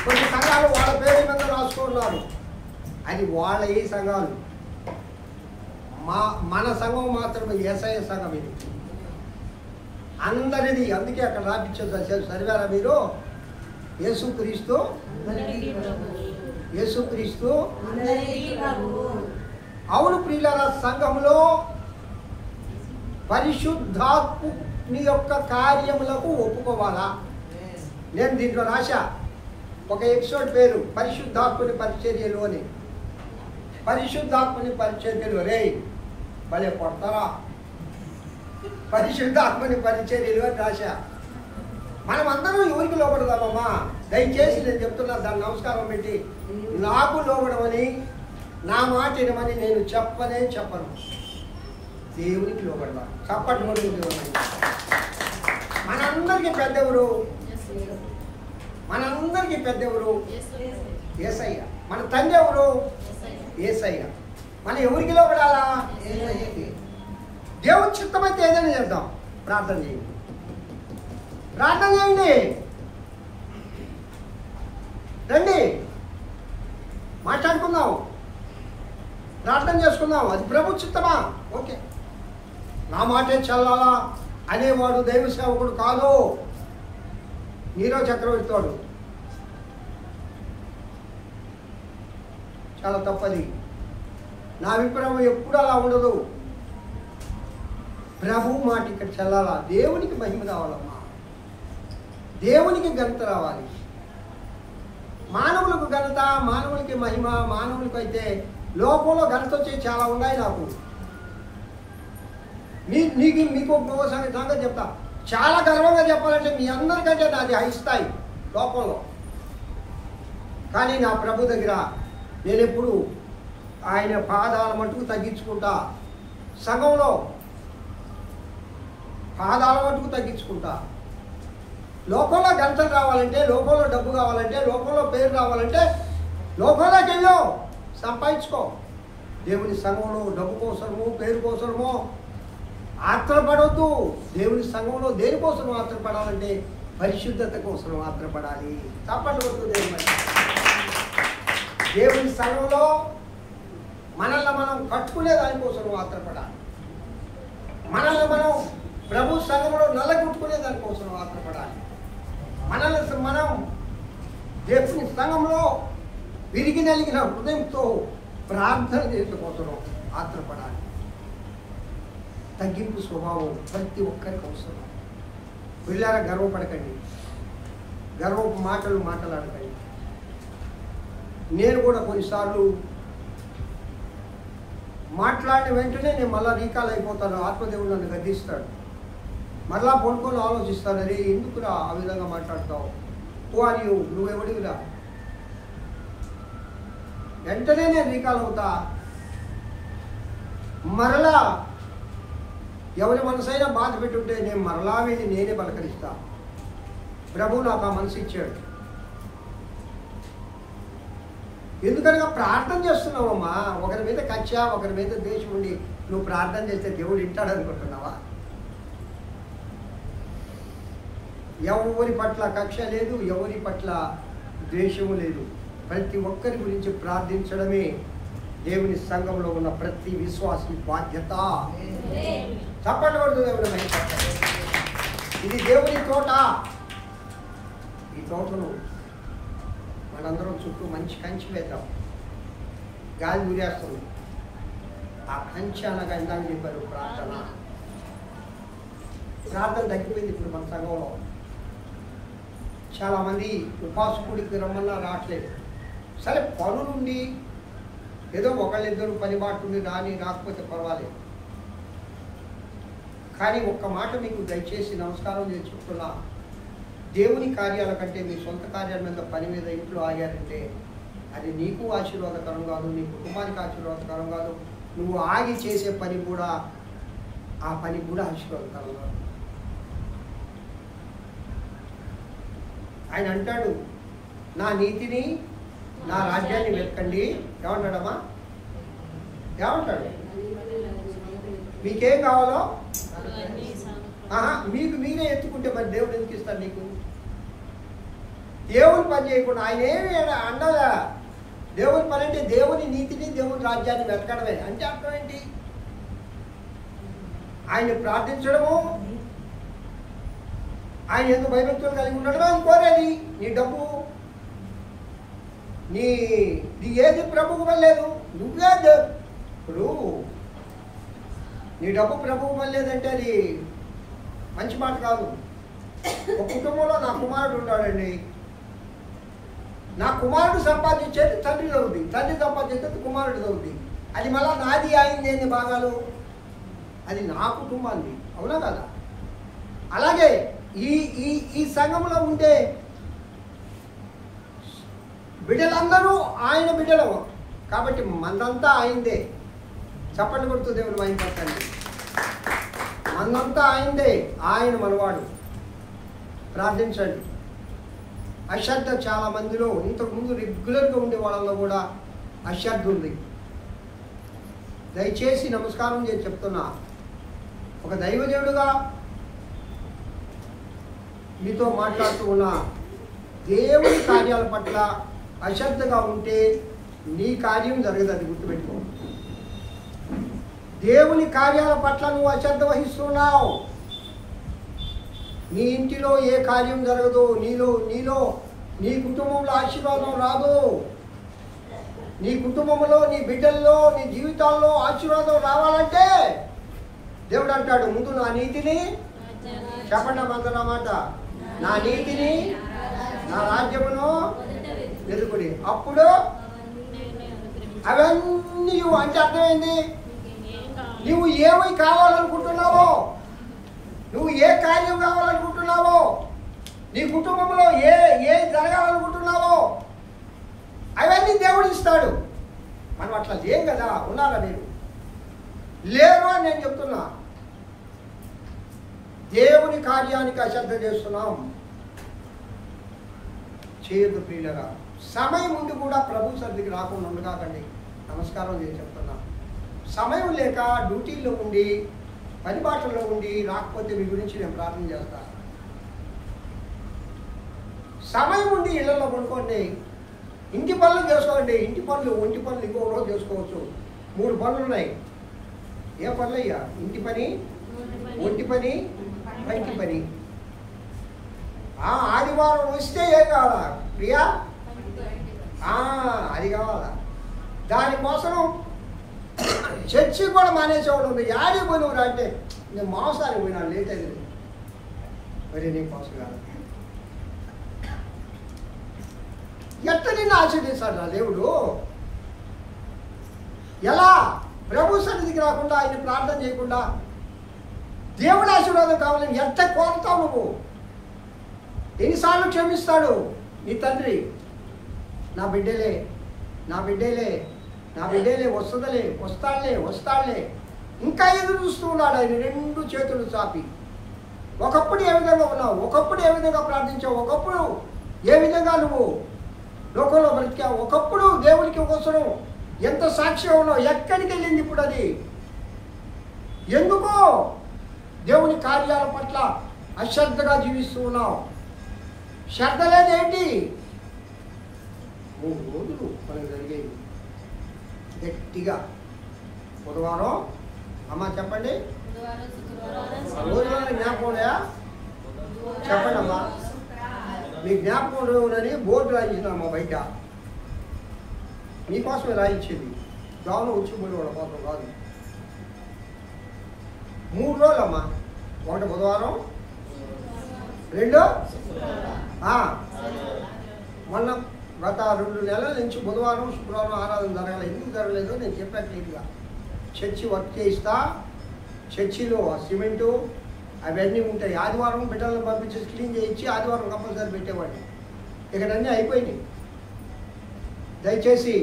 కొన్ని సంఘాలు వాళ్ళ పేరు మీద రాసుకుంటున్నారు, అది వాళ్ళ ఈ సంఘాలు. మన సంఘం మాత్రమే యేసయ్య సంఘం. ఇది అందరిది. అందుకే అక్కడ రాపించారు, సరివేరా మీరు? యేసుక్రీస్తు, యేసుక్రీస్తు. అవును ప్రియులారా, సంఘంలో పరిశుద్ధాత్ముని యొక్క కార్యములకు ఒప్పుకోవాలా? నేను దీంట్లో రాశా ఒక ఎపిసోడ్ పేరు పరిశుద్ధాత్ముని పరిచర్యలు అని. పరిశుద్ధాత్ముని పరిచర్యలు, రే భలే కొడతారా? పరిశుద్ధాత్మని పరిచర్యలు అని రాశా. మనం అందరం ఎవరికి లోపడదామమ్మా? దయచేసి నేను చెప్తున్నా, దాన్ని నమస్కారం పెట్టి నాకు లోపడమని నా మాట వినమని నేను చెప్పను. దేవునికి లోబడదాం. చప్పట్లు కొడుతూ దేవుని. మనందరికీ పెద్దెవరు? మనందరికీ పెద్దెవరు? యేసయ్య. మన తండ్రి ఎవరు? యేసయ్య. మనం ఎవరికి లోబడాలా? యేసయ్యకి. దేవుని చిత్తమైతే ఏదైనా చేద్దాం. ప్రార్థన చేయండి. ప్రార్థన చేయండి. రండి, మాట్లాడుకుందాం, ప్రార్థన చేసుకుందాం. అది ప్రభు చిత్తమా? ఓకే. నా మాటే చల్లాలా అనేవాడు దైవ సేవకుడు కాదు. నీరో చక్రవర్తివాడు. చాలా తప్పది. నా అభిప్రాయం ఎప్పుడు అలా ఉండదు. ప్రభు మాట ఇక్కడ చల్లాలా. దేవునికి మహిమ రావాలమ్మా. దేవునికి ఘనత రావాలి. మానవులకు ఘనత, మానవులకి మహిమ, మానవులకు అయితే లోకంలో ఘనత వచ్చే చాలా ఉన్నాయి. నాకు మీకు సంగతి చెప్తా. చాలా గర్వంగా చెప్పాలంటే మీ అందరికంటే నాది హై స్థాయి లోకంలో. కానీ నా ప్రభు దగ్గర నేను ఎప్పుడు ఆయన పాదాల మట్టుకు తగ్గించుకుంటా. సంఘంలో పాదాల మట్టుకు తగ్గించుకుంటా. లోకంలో ఘనతలు రావాలంటే, లోకంలో డబ్బు కావాలంటే, లోకంలో పేరు రావాలంటే లోకంలోకి వెళ్ళో సంపాదించుకో. దేవుని సంఘంలో డబ్బు కోసమో పేరు కోసమో ఆత్రపడవద్దు. దేవుని సంఘంలో దేనికోసం ఆత్రపడాలంటే పరిశుద్ధత కోసం ఆత్రపడాలి. తప్పట్లేదు. దేవుని సంఘంలో మనల్ని మనం కట్టుకునే దానికోసం ఆత్రపడాలి. మనల్ని మనం ప్రభు సంఘంలో నల్లగొట్టుకునే దానికోసం ఆత్రపడాలి. మనల్ని మనం దేవుని సంఘంలో విరిగి నలిగిన హృదయంతో ప్రార్థన చేసుకోవడం ఆత్రపడాలి. తగ్గింపు స్వభావం ప్రతి ఒక్కరికి అవసరం. పిల్లారా, గర్వపడకండి, గర్వపు మాటలు మాట్లాడకండి. నేను కూడా కొన్నిసార్లు మాట్లాడిన వెంటనే నేను మళ్ళీ రీకాల్ అయిపోతాను. ఆత్మదేవుడు నన్ను గద్దిస్తాడు. మరలా పడుకొని ఆలోచిస్తాను, అరే ఎందుకురా ఆ విధంగా మాట్లాడతావు, నువ్వెవడివిరా. వెంటనే నేను రీకాల్ అవుతా. మరలా ఎవరి మనసైనా బాధ పెట్టుంటే నేను మరలా వెళ్ళి నేనే పలకరిస్తా. ప్రభు నాకు ఆ మనసు ఇచ్చాడు. ఎందుకనగా ప్రార్థన చేస్తున్నావమ్మా. ఒకరి మీద కక్ష, ఒకరి మీద ద్వేషం ఉండి నువ్వు ప్రార్థన చేస్తే దేవుడు వింటాడు అనుకుంటున్నావా? ఎవరి పట్ల కక్ష లేదు, ఎవరి పట్ల ద్వేషము లేదు. ప్రతి ఒక్కరి గురించి ప్రార్థించడమే దేవుని సంఘంలో ఉన్న ప్రతి విశ్వాసి బాధ్యత. చెప్పకూడదు. దేవుని మహిమ. ఇది దేవుని తోట. ఈ తోటను మనందరం చుట్టూ మంచి కంచి వేద్దాం. గాలి ఊరేస్తుంది. ఆ కంచి అనగా ఇందాక చెప్పారు ప్రార్థన. ప్రార్థన తగ్గిపోయింది ఇప్పుడు మన సంఘంలో. చాలామంది ఉపాసకుడికి రమ్మన్నా రావట్లేదు. సరే పనులుండి ఏదో ఒకళ్ళిద్దరు పని బాటుండి రాకపోతే పర్వాలేదు. కానీ ఒక్క మాట మీకు దయచేసి నమస్కారం చేసి చెప్తున్నా. దేవుని కార్యాల కంటే మీ సొంత కార్యాల మీద పని మీద ఇంట్లో ఆగారంటే అది నీకు ఆశీర్వాదకరం కాదు, నీ కుటుంబానికి ఆశీర్వాదకరం కాదు. నువ్వు ఆగి చేసే పని కూడా ఆ పని కూడా ఆశీర్వాదకరం కాదు. ఆయన అంటాడు, నా నీతిని నా రాజ్యాన్ని వెతకండి. ఏమంటాడమ్మా? ఏమంటాడు? మీకేం కావాలో మీకు మీరే ఎత్తుకుంటే మరి దేవుడు ఎందుకు ఇస్తాడు నీకు? దేవుని పని చేయకుండా ఆయన ఏమి అండగా. దేవుని పని అంటే దేవుని నీతిని దేవుని రాజ్యాన్ని వెతకడమే. అంటే అర్థం ఏంటి? ఆయన ప్రార్థించడము, ఆయన ఎందుకు భయభక్తులు కలిగి ఉండడమే ఆయన కోరేది. నీ డబ్బు నీ ఏది ప్రభువుకు వెళ్ళలేదు. నువ్వే ఇప్పుడు నీ డబ్బు ప్రభువుకు వెళ్ళలేదంటే అది మంచి మాట కాదు. ఒక కుటుంబంలో నా కుమారుడు ఉన్నాడండి. నా కుమారుడు సంపాదించేది తండ్రి అవుద్ది, తండ్రి సంపాదించేది కుమారుడు అవుద్ది. అది మళ్ళీ నాది అయింది ఏంది భాగాలు? అది నా కుటుంబాన్ని. అవునా కదా? అలాగే ఈ ఈ ఈ సంఘంలో ఉండే బిడ్డలందరూ ఆయన బిడ్డలు కాబట్టి మందంతా ఆయనదే. చప్పట్లు కొడుతూ దేవుని మహిమపరచండి. మందంతా ఆయనదే, ఆయన మనవాడు. ప్రార్థించండి. అశ్రద్ధ చాలా మందిలో, ఇంతకుముందు రెగ్యులర్గా ఉండే వాళ్ళలో కూడా అశ్రద్ధ ఉంది. దయచేసి నమస్కారం చేసి చెప్తున్నా, ఒక దైవజనుడుగా మీతో మాట్లాడుతూ ఉన్నా, దేవుని కార్యాల పట్ల అశ్రద్ధగా ఉంటే నీ కార్యం జరగదు. అది గుర్తుపెట్టుకో. దేవుని కార్యాల పట్ల నువ్వు అశ్రద్ధ వహిస్తున్నావు, నీ ఇంటిలో ఏ కార్యం జరగదు. నీలో నీ కుటుంబంలో ఆశీర్వాదం రాదు. నీ కుటుంబంలో, నీ బిడ్డల్లో, నీ జీవితాల్లో ఆశీర్వాదం రావాలంటే దేవుడు అంటాడు, ముందు నా నీతిని చెప్పండి అన్నమాట, నా నీతిని నా రాజ్యమును వెతుకుడి, అప్పుడు అవన్నీ అంటే అర్థమైంది. నువ్వు ఏమై కావాలనుకుంటున్నావో, నువ్వు ఏ కార్యం కావాలనుకుంటున్నావో, నీ కుటుంబంలో ఏ జరగాలనుకుంటున్నావో అవన్నీ దేవుడు ఇస్తాడు. మనం అట్లా లేం కదా. ఉన్నారా మీరు? లేరు అని నేను చెప్తున్నా. దేవుని కార్యానికి అశ్రద్ధ చేస్తున్నాం, చేయొద్దు ప్రియులరా. సమయం ఉండి కూడా ప్రభు సన్నిధికి రాకుండా ఉండగాకండి. నమస్కారం చేసి చెప్తున్నా. సమయం లేక డ్యూటీలో ఉండి, పని బాటల్లో ఉండి రాకపోతే మీ గురించి నేను ప్రార్థన చేస్తాను. సమయం ఉండి ఇళ్లలో పడుకోండి, ఇంటి పనులు చేసుకోండి. ఇంటి పనులు, ఒంటి పనులు ఇంకో రోజు చేసుకోవచ్చు. 3 పనులు ఉన్నాయి. ఏ పనులు అయ్యా? ఇంటి పని, ఒంటి పని, బయటి పని. ఆదివారం వస్తే ఏం కావాలా ప్రియా? అది కావాలా. దానికోసం చర్చి కూడా మానేసేవాడు ఉంది. యాడికి పోయినవురా అంటే, నేను మాంసానికి పోయినా, లేట్ అయింది. మరి నీ కోసం కాదు. ఎట్లా నిన్ను ఆశీర్వదిస్తాడు నా దేవుడు? ఎలా? ప్రభు సన్నిధికి రాకుండా, ఆయన ప్రార్థన చేయకుండా దేవుడు ఆశీర్వాదం కావాలని ఎంత కోరుతావు నువ్వు? ఎన్నిసార్లు క్షమిస్తాడు నీ తండ్రి? నా బిడ్డలే, నా బిడ్డలే, నా బిడ్డలే, వస్తాడులే ఇంకా ఎదురు చూస్తూ ఉన్నాడు ఆయన 2 చేతులు చాపి. ఒకప్పుడు ఏ విధంగా ఉన్నావు, ఒకప్పుడు ఏ విధంగా ప్రార్థించావు, ఒకప్పుడు ఏ విధంగా నువ్వు లోకంలో బ్రతికావు, ఒకప్పుడు దేవునికి కోసం ఎంత సాక్షిగా ఉన్నావు, ఎక్కడికి వెళ్ళింది ఇప్పుడు అది? ఎందుకు దేవుని కార్యాల పట్ల అశ్రద్ధగా జీవిస్తూ ఉన్నావు? శ్రద్ధ లేదేంటి? 3 రోజులు మనకు జరిగేవి గట్టిగా. బుధవారం అమ్మ చెప్పండి, రోజుల జ్ఞాపకం చెప్పండి అమ్మా. మీ జ్ఞాపకం లేవునని బోర్డు రాయించినామా బయట, మీకోసమే రాయించేది. జాను వచ్చిపోయిన వాళ్ళ కోసం కాదు. 3 రోజులమ్మా. 1 బుధవారం, 2 మొన్న గత 2 నెలల నుంచి బుధవారం శుక్రవారం ఆరాధన జరగాలి. ఎందుకు జరగలేదో నేను చెప్పాను క్లియర్గా. చర్చి వర్క్ చేయిస్తా, చర్చిలో సిమెంటు అవన్నీ ఉంటాయి. ఆదివారం బిడ్డలను పంపించేసి క్లీన్ చేయించి ఆదివారం కంపల్సరీ పెట్టేవాడిని. ఇక్కడ అన్నీ అయిపోయినాయి. దయచేసి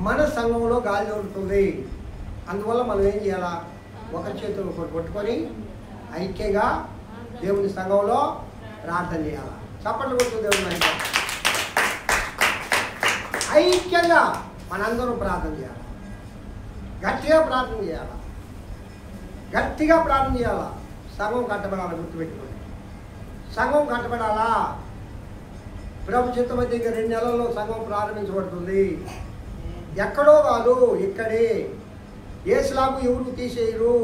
మన సంఘంలో గాలి దొరుకుతుంది. అందువల్ల మనం ఏం చేయాలా? ఒకరి చేతులు ఒకటి పట్టుకొని ఐక్యంగా దేవుని సంఘంలో ప్రార్థన చేయాలి. చప్పట్లు కొడుతూ దేవుని ఐక్యంగా మనందరం ప్రార్థన చేయాలి. గట్టిగా ప్రార్థన చేయాలి. గట్టిగా ప్రార్థన చేయాలా. సంఘం కట్టబడాలా. గుర్తుపెట్టుకోండి, సంఘం కట్టబడాలా. ప్రభు చిత్తమైతే ఇంకా 2 నెలల్లో సంఘం ప్రారంభించబడుతుంది. ఎక్కడో కాదు, ఇక్కడే. ఏ స్లాబు ఎవరు తీసేయరు,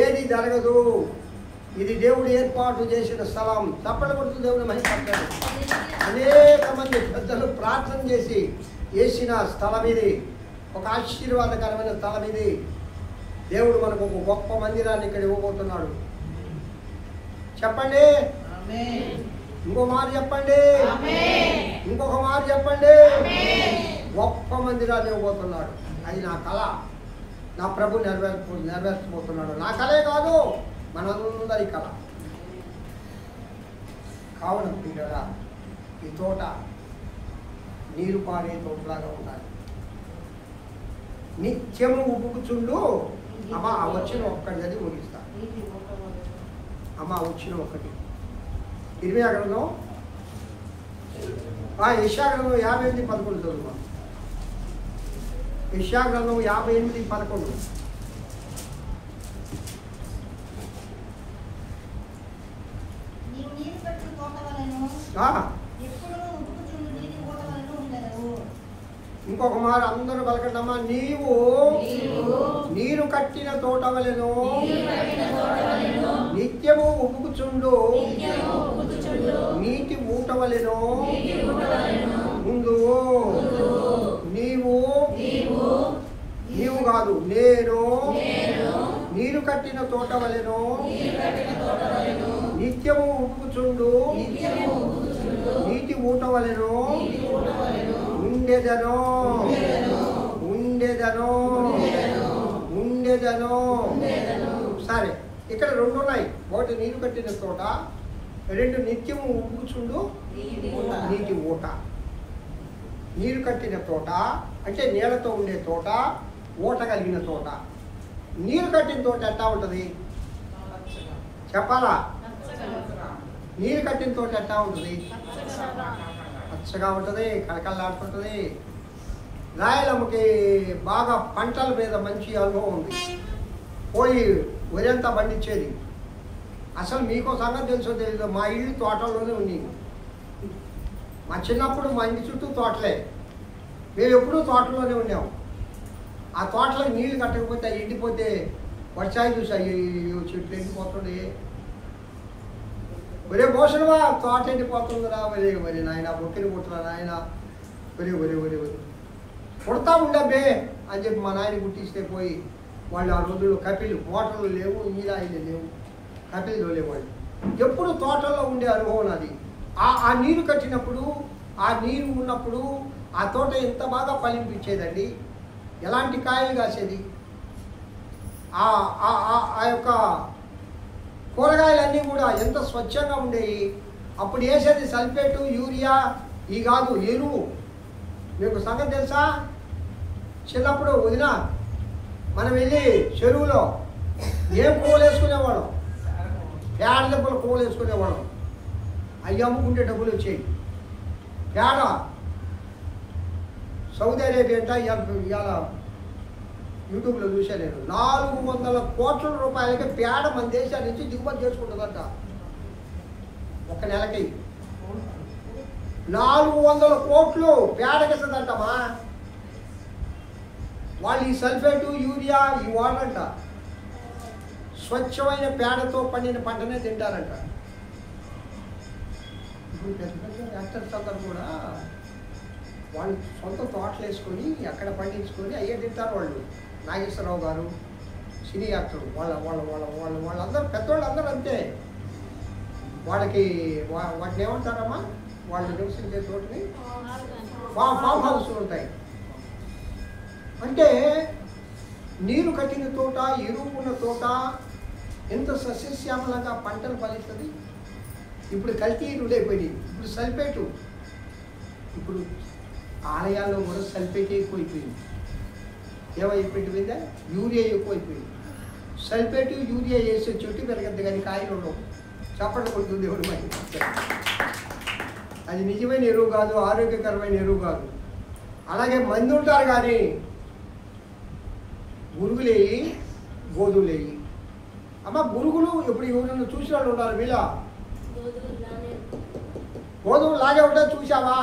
ఏది జరగదు. ఇది దేవుడు ఏర్పాటు చేసిన స్థలం. చప్పట్లు కొడుతూ దేవుని మహిమపరచాలి. అనేక మంది పెద్దలు ప్రార్థన చేసి వేసిన స్థలం ఇది. ఒక ఆశీర్వాదకరమైన స్థలం ఇది. దేవుడు మనకు ఒక గొప్ప మందిరాన్ని ఇక్కడ ఇవ్వబోతున్నాడు. చెప్పండి ఇంకో మాట చెప్పండి, ఇంకొక మాట చెప్పండి. గొప్ప మందిరాన్ని ఇవ్వబోతున్నాడు. అది నా కళ. నా ప్రభు నెరవేర్చబోతున్నాడు. నా కళే కాదు, మనందరి కళ. కావున పిల్లరా, ఈ తోట నీరు పారే తోటలాగా ఉండాలి. నిత్యము ఉబుకుచుండు. అమ్మ ఆ వచ్చిన ఒక్కటి చదివి ముగిస్తా. అమ్మ వచ్చిన ఒక్కటి ఇరిమియా గ్రంథం యెషయా గ్రంథం 58:11 చదువు. యెషయా గ్రంథం 58:11. ఇంకొక మాట అందరూ పలకండమ్మా. నీవు నీరు కట్టిన తోట వలెను నిత్యము ఉబుకుచుండు నీటి ఊట వలెను ముందు. నీవు కాదు, నేను నీరు కట్టిన తోట వలెను నిత్యము ఉబుకుచుండు నీటి ఊట వలెను ఉండెదను. సరే, ఇక్కడ రెండు ఉన్నాయి. ఒకటి నీరు కట్టిన తోట, రెండు నిత్యము ఉబుకుచుండు నీటి ఊట. నీరు కట్టిన తోట అంటే నీళ్ళతో ఉండే తోట, ఊట కలిగిన తోట. నీరు కట్టిన తోట ఎట్లా ఉంటుంది చెప్పాలా? నీరు కట్టిన తోట ఎట్లా ఉంటుంది? పచ్చగా ఉంటుంది, కళకళలాడుతుంటుంది. రాయలమ్మకి బాగా పంటల మీద మంచి అనుభవం ఉంది. పోయి వరంతా పండించేది. అసలు మీకు సంగతి తెలుసో తెలీదు, మా ఇల్లు తోటల్లోనే ఉంది. మా చిన్నప్పుడు మా ఇంటి చుట్టూ తోటలే, మేము ఎప్పుడూ తోటలోనే ఉన్నాం. ఆ తోటలో నీళ్ళు కట్టకపోతే ఎండిపోతే వర్షాలు చూసాయి, చెట్లు ఎండిపోతుంది. ఒరే భోషణమా తోట ఎండిపోతుందిరా, మరి నాయన బొక్కిని పుట్టరా నాయన, ఒరే పుడతా ఉండబ్బే అని చెప్పి మా నాయన గుట్టిస్తే పోయి వాళ్ళు ఆ రోజుల్లో కపిలు, మోటార్లు లేవు, నీరాయిలు లేవు, కపిలు లేవాళ్ళు. ఎప్పుడు తోటల్లో ఉండే అనుభవం అది. ఆ నీరు కట్టినప్పుడు, ఆ నీరు ఉన్నప్పుడు ఆ తోట ఎంత బాగా ఫలింపించేదండి, ఎలాంటి కాయలు కాసేది. ఆ యొక్క కూరగాయలన్నీ కూడా ఎంత స్వచ్ఛంగా ఉండేవి. అప్పుడు వేసేది సల్ఫేటు, యూరియా ఈ కాదు, ఎరువు. మీకు సంగతి తెలుసా? చిన్నప్పుడు వదిన మనం వెళ్ళి చెరువులో ఏం కోలు వేసుకునేవాళ్ళం, పేడ దెబ్బలు కోలు వేసుకునేవాళ్ళం. అవి అమ్ముకుంటే డబ్బులు వచ్చేవి. పేడ సౌదీ అరేబియా అంట, ఇవాళ యూట్యూబ్లో చూసా నేను, 400 కోట్ల రూపాయలకి పేడ మన దేశాల నుంచి దిగుమతి చేసుకుంటుందంట ఒక నెలకి. 400 కోట్లు పేడకిస్తుందంటమ్మా. వాళ్ళు ఈ సల్ఫేటు, యూరియా ఈ వాడరంట. స్వచ్ఛమైన పేడతో పండిన పంటనే తింటారంట. ఇప్పుడు పెద్ద పెద్ద యాక్టర్స్ అందరూ కూడా వాళ్ళు సొంత తోటలు వేసుకొని అక్కడ పండించుకొని అయ్యే తింటారు. వాళ్ళు నాగేశ్వరరావు గారు, సినీ యాక్టర్, వాళ్ళందరూ పెద్దవాళ్ళు అందరూ అంతే. వాళ్ళకి వాటిని ఏమంటారమ్మా, వాళ్ళు నివసించే చోటుని ఫామ్ హౌస్లు ఉంటాయి. అంటే నీరు కట్టిన తోట, ఎరువు ఉన్న తోట ఎంత సస్యశ్యామలంగా పంటలు ఫలిస్తుంది. ఇప్పుడు కల్తీ ఎరువులు అయిపోయినాయి, ఇప్పుడు సల్ఫేటు. ఇప్పుడు ఆలయాల్లో కూడా సల్ఫేట్ ఎక్కువైపోయింది. ఏమైపోయిందా? యూరియా ఎక్కువైపోయింది. సల్ఫేటు, యూరియా వేసే చెట్టు పెరగద్దు కానీ కాయలు ఉండవు. చప్పట్లు కొడుతుంది ఎవరు మరి. అది నిజమైన ఎరువు కాదు, ఆరోగ్యకరమైన ఎరువు కాదు. అలాగే మంది ఉంటారు కానీ గురుగులేయి, గోధువులేయి. అమ్మ గురుగులు ఇప్పుడు ఎవరైనా చూసిన వాళ్ళు ఉన్నారు. వీళ్ళ గోధుమలు లాగే ఉంటాయి, చూసావా?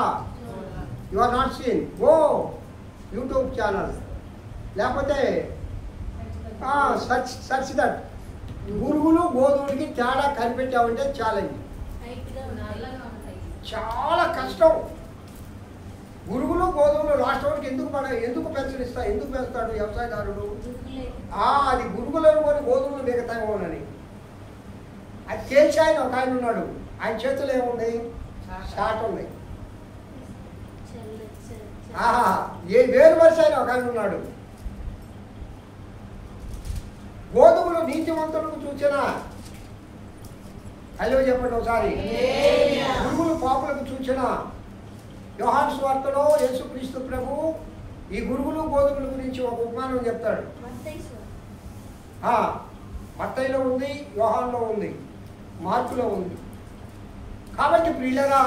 You are not seen. ఓ యూట్యూబ్ ఛానల్ లేకపోతే సర్చ్ దట్. గురుగులు గోధుమలకి తేడా కనిపెట్టామంటే ఛాలెంజ్, చాలా కష్టం. గురుగులు గోధుమలు లాస్ట్ వరకు ఎందుకు పెంచనిస్తా, ఎందుకు పెంచుతాడు వ్యవసాయదారుడు? అది గురుగులను కొని గోధుమలు మిగతామోనని. అది తేల్చి ఆయన ఒక ఆయన ఉన్నాడు, ఆయన చేతులు ఏముంది? షాట్ ఉన్నాయి. వేరు వరుస ఆయన ఒక ఆయన ఉన్నాడు. గోధుమలు నీతివంతులకు చూచినా, హలో చెప్పండి ఒకసారి, గురుగులు పాపులకు చూచినా యోహాను సువార్తలో యేసుక్రీస్తు ప్రభు ఈ గురుగులు గోధుమల గురించి ఒక ఉపమానం చెప్తాడు. మత్తయిలో ఉంది, యోహానులో ఉంది, మార్కులో ఉంది. కాబట్టి ప్రియులరా,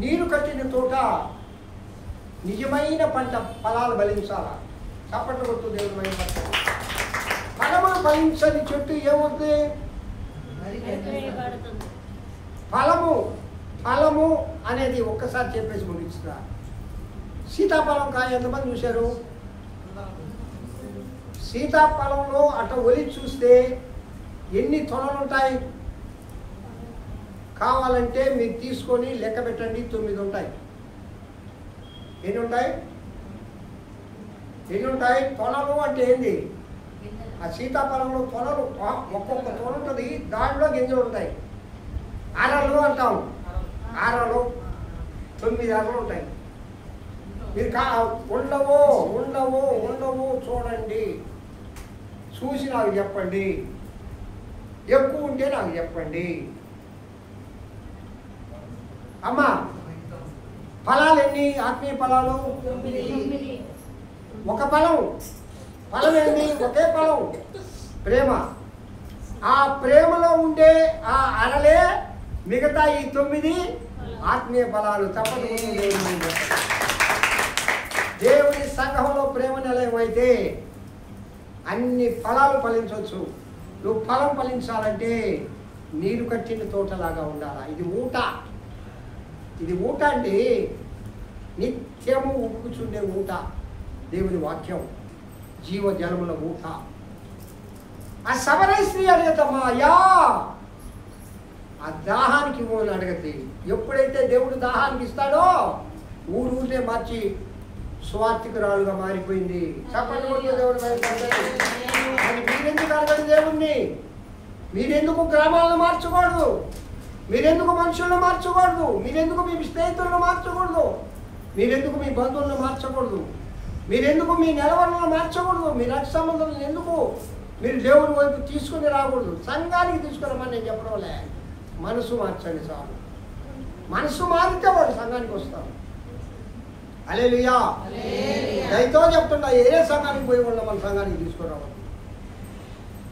నీరు కట్టిన తోట నిజమైన పంట ఫలాలు ఫలించాలా. చప్పట్లు కొట్టు దేవుని పంట. ఫలములు ఫలించని చెట్టు ఏమవుతుంది? ఫలము అనేది ఒక్కసారి చెప్పేసి ముగిస్తున్నా. సీతాఫలం కాయ ఎంతమంది చూశారు? సీతాఫలంలో అట్లా ఒలి చూస్తే ఎన్ని తొనలు ఉంటాయి? కావాలంటే మీరు తీసుకొని లెక్క పెట్టండి, 9 ఉంటాయి. ఎన్ని ఉంటాయి? తొనలు అంటే ఏంది? ఆ సీతాఫలంలో తొనలు, ఒక్కొక్క తొన ఉంటుంది, దాంట్లో గింజలు ఉంటాయి. అరలు అంటాం. అరలు 9 అరలు ఉంటాయి. మీరు ఉండవు చూడండి, చూసి నాకు చెప్పండి. ఎక్కువ ఉంటే నాకు చెప్పండి. అమ్మా, ఫలాలు ఎన్ని? ఆత్మీయ ఫలాలు 9. ఒక ఫలం ఏంటి? ఒకే ఫలం, ప్రేమ. ఆ ప్రేమలో ఉండే ఆ అరలే మిగతా ఈ 9 ఆత్మీయ ఫలాలు. తప్పకుండా దేవుని సంఘంలో ప్రేమ నిలయం అయితే అన్ని ఫలాలు ఫలించవచ్చు. నువ్వు ఫలం ఫలించాలంటే నీరు కట్టిన తోటలాగా ఉండాలా. ఇది ఊట అంటే నిత్యము ఉప్పుచుండే ఊట. దేవుని వాక్యం జీవ జలముల ఊట. ఆ సమరయ స్త్రీ అడిగదమ్మా, అయ్యా ఆ దాహానికి ఇవ్వని అడగద్ది. ఎప్పుడైతే దేవుడు దాహానికి ఇస్తాడో ఊరే మార్చి స్వార్థికురాలుగా మారిపోయింది. చెప్పండి దేవుడు. అది మీరెందుకు అడగండి దేవుణ్ణి? మీరెందుకు గ్రామాలను మార్చకూడదు? మీరెందుకు మనుషులను మార్చకూడదు? మీరెందుకు మీ స్నేహితులను మార్చకూడదు? మీరెందుకు మీ బంధువులను మార్చకూడదు? మీరెందుకు మీ నిలవలను మార్చకూడదు? మీ రక్ష సంబంధాలను ఎందుకు మీరు దేవుని వైపు తీసుకుని రాకూడదు? సంఘానికి తీసుకురమ్మని నేను చెప్పడం లే. మనసు మార్చండి చాలు. మనసు మారితే వాడు సంఘానికి వస్తాడు. హల్లెలూయా. దయతో చెప్తున్నా, ఏ సంఘానికి పోయి వాళ్ళ మన సంఘానికి తీసుకురావాలి.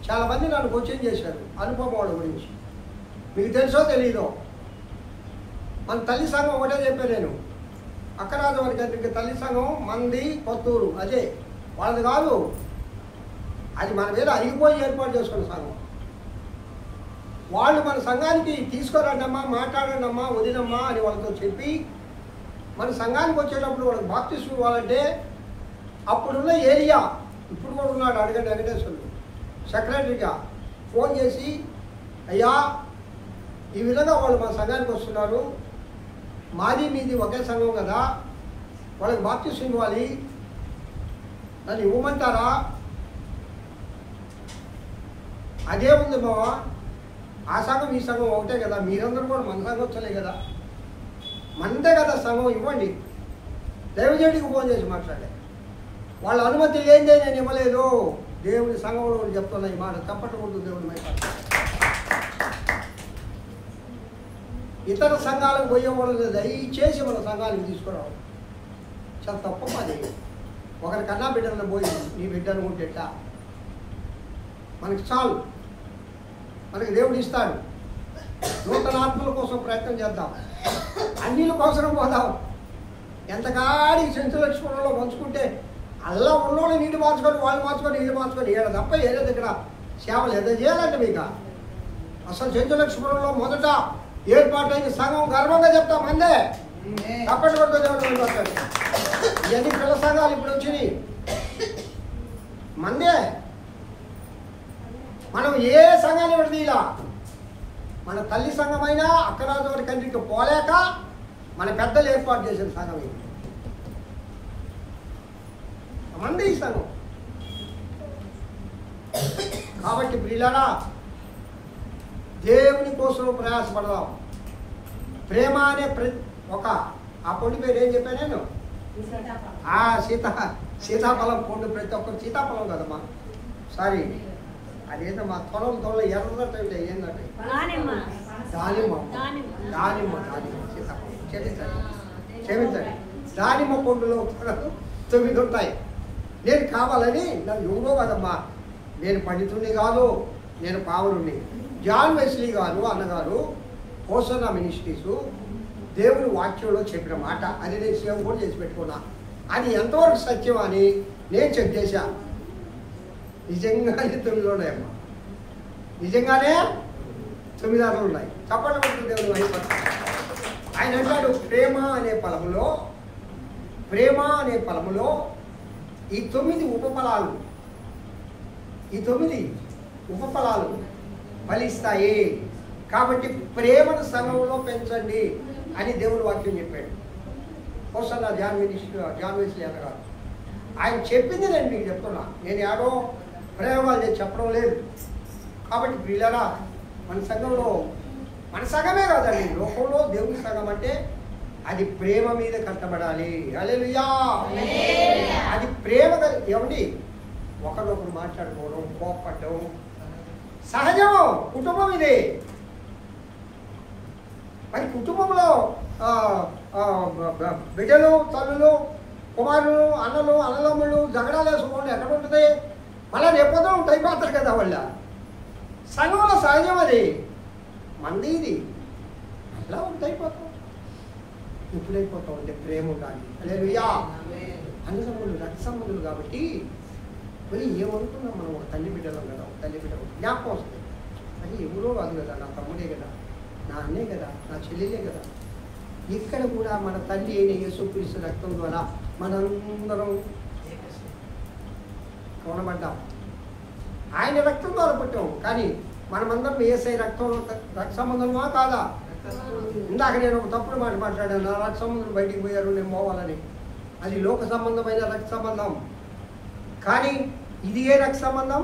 చాలా మంది నన్ను కోచింగ్ చేశారు అనుపమ వాళ్ళ గురించి. మీకు తెలుసో తెలీదో, మన తల్లి సంఘం ఒకటే చెప్పాను నేను. అక్కరాజు వారికి తల్లి సంఘం మంది కొత్తూరు, అదే వాళ్ళది కాదు. అది మన మీద అరిగిపోయి ఏర్పాటు చేసుకున్న సంఘం. వాళ్ళు మన సంఘానికి తీసుకురండమ్మా, మాట్లాడండమ్మా, వదినమ్మా అని వాళ్ళతో చెప్పి మన సంఘానికి వచ్చేటప్పుడు వాళ్ళకి బాప్తిస్మం ఇవ్వాలంటే అప్పుడున్న ఏరియా, ఇప్పుడు కూడా ఉన్నాడు, అడగండి వెంకటేశ్వరుడు, సెక్రటరీగా ఫోన్ చేసి, అయ్యా ఈ విధంగా వాళ్ళు మన సంఘానికి వస్తున్నారు, మాది మీది ఒకే సంఘం కదా, వాళ్ళకి బాప్తిస్మం ఇవ్వాలి, నన్ను ఇవ్వమంటారా? అదే ఉంది బావా, ఆ సంఘం ఈ సంఘం ఒకటే కదా, మీరందరూ కూడా మన సంఘం వచ్చలే కదా, మనదే కదా సంఘం, ఇవ్వండి. దైవజనుడికి ఫోన్ చేసి మాట్లాడే. వాళ్ళ అనుమతి లేదే నేను ఇవ్వలేదు. దేవుని సంఘంలో చెప్తున్నా ఈ మాట, తప్పటకూడదు. దేవుని మాట ఇతర సంఘాలకు పోయేవాళ్ళు దయచేసి మన సంఘానికి తీసుకురావాలి. చాలా తప్ప అది. ఒకరి కన్నా బిడ్డలను పోయి నీ బిడ్డ అనుకుంటే ఎట్లా? మనకి చాలు, మనకి దేవుడు ఇస్తాడు. నూతన ఆత్మల కోసం ప్రయత్నం చేద్దాం, అన్నిల కోసం పోదాం. ఎంతకాడికి సెంచులక్ష్మణంలో పంచుకుంటే అల్లా ఉన్నోళ్ళు నీళ్ళు మార్చుకొని, వాళ్ళు మార్చుకొని, నీళ్ళు మార్చుకొని ఏడ తప్ప ఏదో దగ్గర సేవలు ఎంత చేయాలంటే మీకు అసలు సెంచులక్ష్మణంలో మొదట ఏర్పాటైన సంఘం గర్వంగా చెప్తాం అందే. తప్పటి కొడుతూ దేవుడు ఇవన్నీ పిల్ల సంఘాలు ఇప్పుడు వచ్చినాయి మందే. మనం ఏ సంఘాన్ని విడదీలా, మన తల్లి సంఘమైనా అక్కరాజు వారి కంట్రీకి పోలేక మన పెద్దలు ఏర్పాటు చేసిన సంఘం ఇది. మంది ఈ సంఘం. కాబట్టి ప్రియులారా, దేవుని కోసం ప్రయాసపడదాం. ప్రేమ అనే ఒక ఆ పండు పేరు ఏం చెప్పాను నేను? సీతాఫలం పండు. ప్రతి ఒక్కరు సీతాఫలం కదమ్మా, సారీ అదేంటో మా తొల ఎర్రదంటే ఏంటంటే దానిమ్మ. సీతాఫలం చెట్టు. క్షమించండి. దానిమ్మ పండులో 9 ఉంటాయి. నేను కావాలని నన్ను ఎవరో కదమ్మా, నేను పండితుడిని కాదు, నేను పావురుణ్ణి. జాన్ వెస్లీ గారు అన్నగారు హోసన్నా మినిస్ట్రీసు దేవుని వాక్యంలో చెప్పిన మాట, అది నేను సేవ కూడా చేసి పెట్టుకున్నా. అది ఎంతవరకు సత్యం అని నేను చెక్ చేశా. నిజంగానే 9 ఉన్నాయమ్మా, నిజంగానే 9 ఆటలు ఉన్నాయి. చప్పట్లు కొట్టు దేవుని అయిపోతాయి. ఆయన అంటాడు ప్రేమ అనే ఫలములో ఈ 9 ఉపఫలాలు, ఈ 9 ఉపఫలాలు ఫలిస్తాయి. కాబట్టి ప్రేమను సంఘంలో పెంచండి అని దేవుడు వాక్యం చెప్పాడు. హోసన్నా జాన్ వెస్లీ అన్నగారు ఆయన చెప్పింది నేను మీకు చెప్తున్నా. నేను ఏడో ప్రయోగాలు చేసి చెప్పడం లేదు. కాబట్టి పిల్లరా, మన సంఘంలో, మన సంఘమే కాదండి, లోకంలో దేవుని సంఘం అంటే అది ప్రేమ మీద కట్టబడాలి. హల్లెలూయా. అది ప్రేమ ఏమండి, ఒకరినొకరు మాట్లాడుకోవడం, కోపపడడం సహజం. కుటుంబం ఇది. మరి కుటుంబంలో బిడ్డలు, తల్లులు, కుమారులు, అన్నదమ్ములు జగడాలు వేసుకోండి ఎక్కడ ఉంటుంది? మళ్ళీ రేపొద్దు అయిపోతారు కదా వాళ్ళ. సంఘంలో సహజం అది, మంది ఇది. అలా అయిపోతాం. ఎప్పుడైపోతాం అంటే ప్రేమ ఉండాలి. హల్లెలూయా. అన్నదమ్ములు రక్త సంబంధులు కాబట్టి మరి ఏమనుకున్నాం మనం, ఒక తల్లి బిడ్డలం కదా, ఒక తల్లి బిడ్డ జ్ఞాపకం వస్తుంది. అది ఎవరో కాదు కదా, నా తమ్ముడే కదా, నా అన్నే కదా, నా చెల్లెలే కదా. ఇక్కడ కూడా మన తల్లి అయిన యేసుక్రీస్తు రక్తం ద్వారా మనందరం కొనబడ్డాం. ఆయన రక్తం ద్వారా పుట్టాం. కానీ మనమందరం యేసయ్య రక్త సంబంధమా కాదా? ఇందాక నేను ఒక తప్పుడు మాట మాట్లాడాను, నా రక్త సంబంధులు బయటికి పోయారు, నేను పోవాలని. అది లోక సంబంధమైన రక్త సంబంధం. కానీ ఇది ఏ రక్త సంబంధం?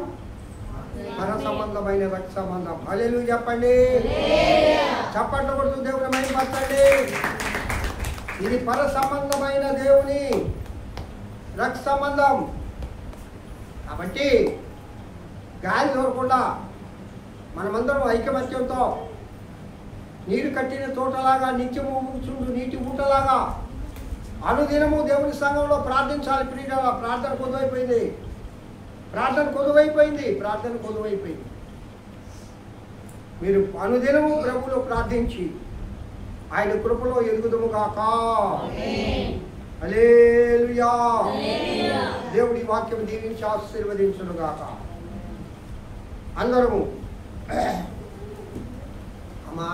పర సంబంధమైన రక్త సంబంధం. హల్లెలూయా చెప్పండి. చప్పట్లు కొడుతూ దేవుని మహిమపరచండి. ఇది పర సంబంధమైన దేవుని రక్త సంబంధం. కాబట్టి గాలి దొరకకుండా మనమందరం ఐకమత్యంతో నీరు కట్టిన తోటలాగా, నిత్యము ఊచుండు నీటి ఊటలాగా అనుదినము దేవుని సంఘంలో ప్రార్థించాలి. ప్రియులారా, ప్రార్థన కొదువైపోయింది. మీరు అనుదినము ప్రభువులో ప్రార్థించి ఆయన కృపలో ఎదుగుదుము గాక. హల్లెలూయా. దేవుడి వాక్యం దీవించి ఆశీర్వదించును గాక. అందరము అమ్మా